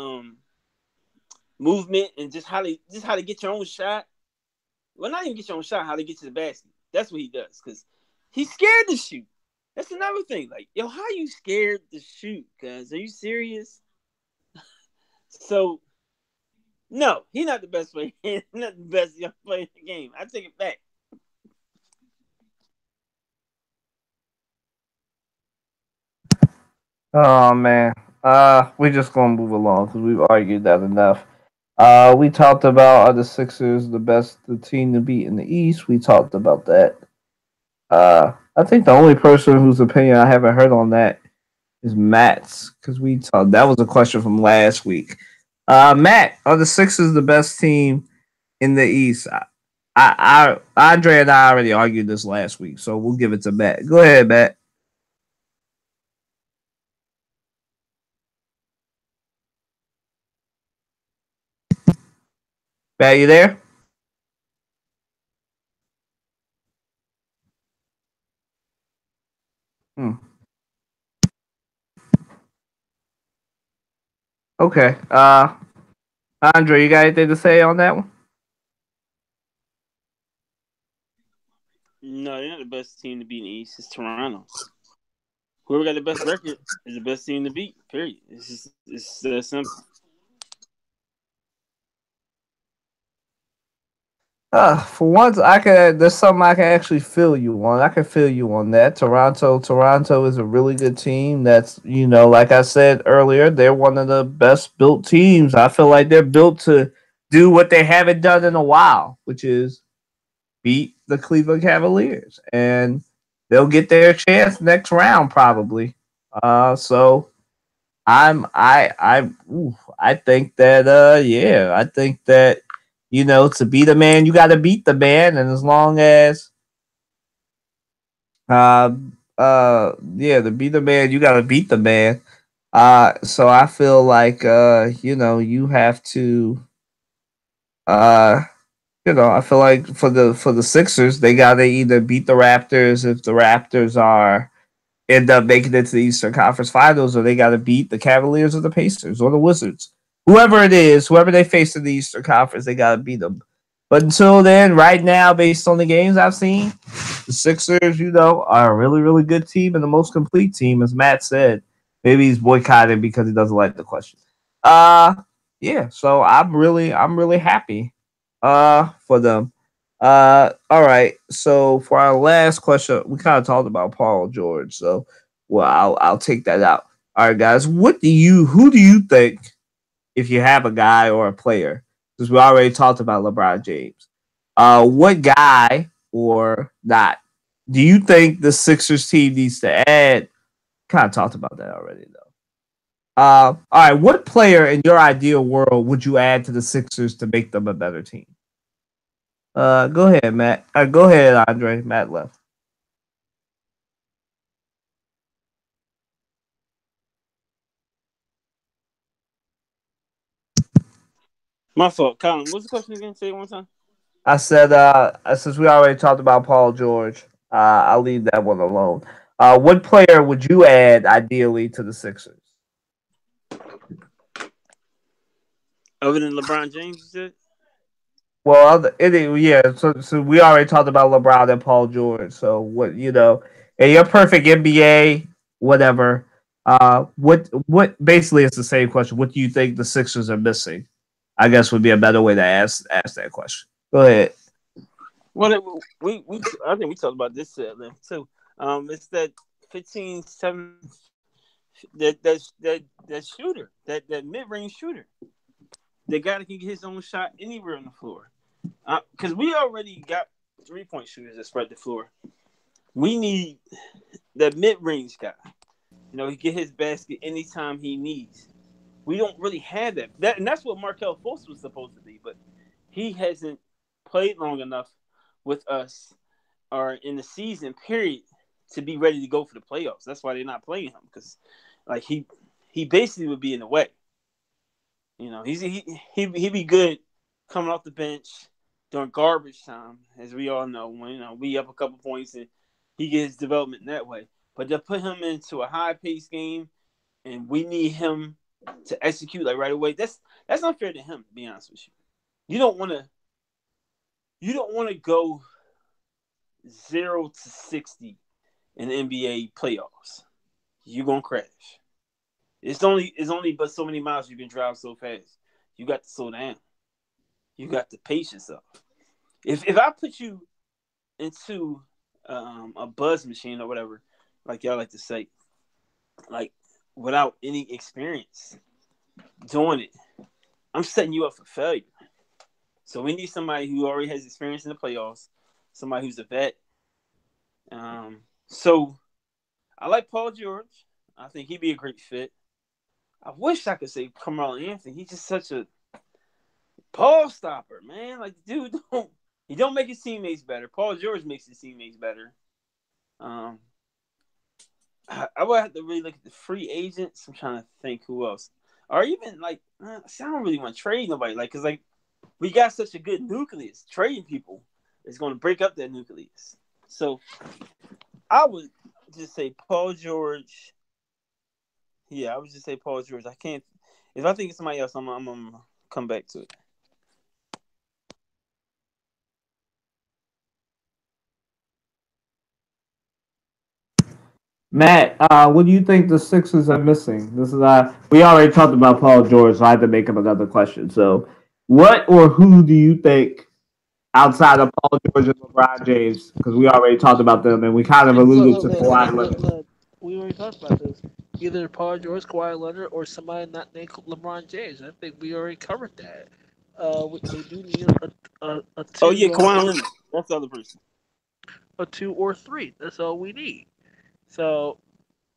movement and just how to get your own shot. Well, not even get your own shot, how to get to the basket. That's what he does because he's scared to shoot. That's another thing. Like, yo, how you scared to shoot? Cause are you serious? So no, he's not the best player. He's not the best young player in the game. I take it back. Oh man. We just gonna move along because we've argued that enough. We talked about are the Sixers the team to beat in the East. We talked about that. I think the only person whose opinion I haven't heard on that is Matt's because we talked. That was a question from last week. Matt, are the Sixers the best team in the East? Andre and I already argued this last week, so we'll give it to Matt. Go ahead, Matt. Matt, you there? Hmm. Okay. Andre, you got anything to say on that one? No, they're not the best team to beat in the East. It's Toronto. Whoever got the best record is the best team to beat. Period. It's simple. For once, I can. There's something I can actually feel you on. I can feel you on that. Toronto is a really good team. That's like I said earlier, they're one of the best built teams. I feel like they're built to do what they haven't done in a while, which is beat the Cleveland Cavaliers, and they'll get their chance next round probably. So I think that yeah, I think that to be the man, you got to beat the man, and as long as uh yeah, to be the man, you got to beat the man. So I feel like you have to uh I feel like for the Sixers, they got to either beat the Raptors if the Raptors are end up making it to the Eastern Conference Finals, or they got to beat the Cavaliers or the Pacers or the Wizards. Whoever it is, whoever they face in the Eastern Conference, they got to beat them. But until then, right now, based on the games I've seen, the Sixers, are a really, really good team and the most complete team, as Matt said. Maybe he's boycotting because he doesn't like the question. Uh, yeah. So I'm really happy for them. All right. So for our last question, we kind of talked about Paul George. So, well, I'll take that out. All right, guys. Who do you think, if you have a guy or a player, because we already talked about LeBron James, what guy or not do you think the Sixers team needs to add? Kind of talked about that already, though. All right. What player in your ideal world would you add to the Sixers to make them a better team? Go ahead, Matt. Go ahead, Andre. Matt left. My fault, Colin. What's the question again? Say it one time. I said, since we already talked about Paul George, I'll leave that one alone. What player would you add ideally to the Sixers? Other than LeBron James, you said? Well, yeah. So we already talked about LeBron and Paul George. So what in your perfect NBA, whatever. What basically it's the same question. What do you think the Sixers are missing? I guess would be a better way to ask that question. Go ahead. Well, I think we talked about this too. It's that 15-7 that shooter, that mid range shooter. The guy that can get his own shot anywhere on the floor. Because we already got 3-point shooters that spread the floor. We need that mid range guy. He get his basket anytime he needs. We don't really have that. And that's what Markelle Fultz was supposed to be, but he hasn't played long enough with us or in the season period to be ready to go for the playoffs. That's why they're not playing him, because like he basically would be in the way. He be good coming off the bench during garbage time, as we all know. When we up a couple points and he gets his development that way. But to put him into a high paced game and we need him to execute like right away, that's unfair to him, to be honest with you. You don't want to go 0-60 in the NBA playoffs. You're gonna crash. It's only but so many miles you can drive so fast. You got to slow down. You got to pace yourself. If I put you into a buzz machine or whatever, like y'all like to say, like without any experience doing it, I'm setting you up for failure. So we need somebody who already has experience in the playoffs, somebody who's a vet. So I like Paul George. I think he'd be a great fit. I wish I could say Carmelo Anthony. He's just such a ball stopper, man. Like, dude, he don't make his teammates better. Paul George makes his teammates better. I would have to really look at the free agents. I'm trying to think who else. Or even like, I don't really want to trade nobody. Like, cause like we got such a good nucleus. Trading people is going to break up that nucleus. So I would just say Paul George. Yeah, I would just say Paul George. I can't. If I think of somebody else, I'm gonna come back to it. Matt, what do you think the Sixers are missing? This is we already talked about Paul George, so I had to make up another question. So, what or who do you think outside of Paul George and LeBron James? Because we already talked about them, and we kind of alluded to Kawhi Leonard. Look. We already talked about this. Either Paul George, Kawhi Leonard, or somebody not named LeBron James. I think we already covered that. We do need a two. Oh yeah, Kawhi Leonard. That's the other person. A 2 or 3. That's all we need. So,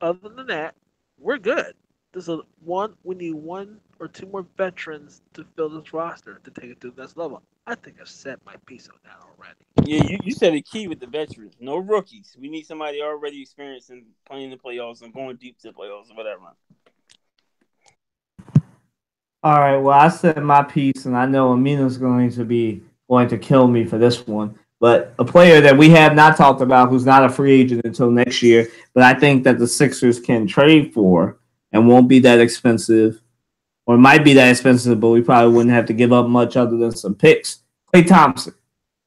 other than that, we're good. We need 1 or 2 more veterans to fill this roster to take it to the next level. I think I've said my piece on that already. Yeah, you said the key with the veterans. No rookies. We need somebody already experienced in playing the playoffs and going deep to the playoffs or whatever. All right. Well, I said my piece, and I know Amina's going to kill me for this one. But a player that we have not talked about, who's not a free agent until next year, but I think that the Sixers can trade for and won't be that expensive, or might be that expensive, but we probably wouldn't have to give up much other than some picks. Klay Thompson.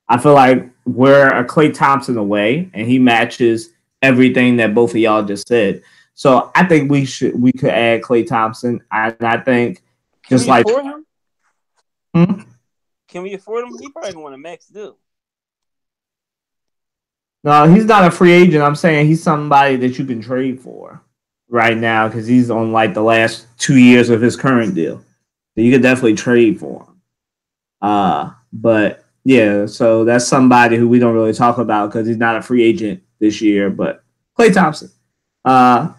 I feel like we're a Klay Thompson away, and he matches everything that both of y'all just said. So I think we could add Klay Thompson, and I think just Can we like afford him? hmm? Can we afford him? He probably gonna want a max deal. No, he's not a free agent. I'm saying he's somebody that you can trade for right now because he's on like the last 2 years of his current deal. So you could definitely trade for him. But yeah, so that's somebody who we don't really talk about because he's not a free agent this year. But Klay Thompson,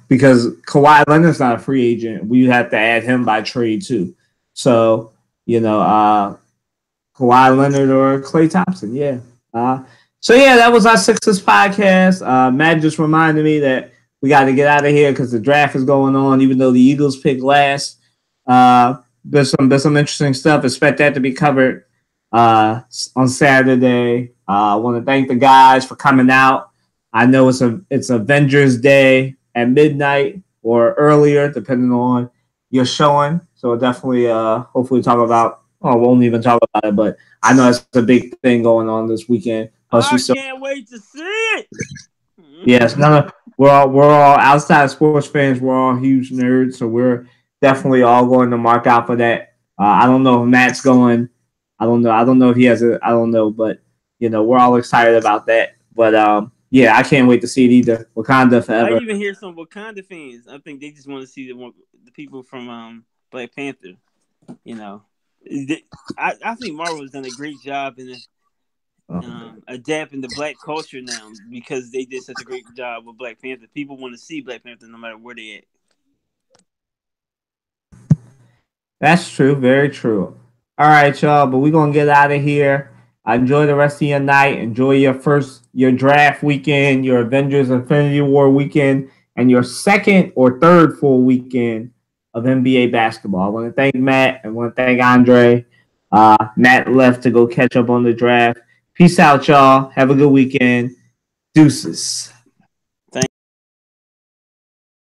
because Kawhi Leonard's not a free agent, we have to add him by trade too. So Kawhi Leonard or Klay Thompson, yeah. So yeah, that was our Sixers podcast. Matt just reminded me that we got to get out of here because the draft is going on. Even though the Eagles picked last, there's some interesting stuff. Expect that to be covered on Saturday. I want to thank the guys for coming out. I know it's Avengers Day at midnight or earlier, depending on your showing. So definitely, hopefully, talk about. Oh, we won't even talk about it, but I know it's a big thing going on this weekend. Plus, I can't wait to see it. Yes, we're all outside sports fans. We're all huge nerds, so we're definitely all going to mark out for that. I don't know if Matt's going. I don't know if he has I don't know, but we're all excited about that. But yeah, I can't wait to see it either. Wakanda forever. I even hear some Wakanda fans. I think they just want to see the people from Black Panther. I think Marvel has done a great job in adapting the Black culture now because they did such a great job with Black Panther. People want to see Black Panther no matter where they at. That's true. Very true. All right, y'all. But we're going to get out of here. Enjoy the rest of your night. Enjoy your draft weekend, your Avengers Infinity War weekend, and your second or third full weekend of NBA basketball. I want to thank Matt. I want to thank Andre. Matt left to go catch up on the draft. Peace out, y'all. Have a good weekend. Deuces.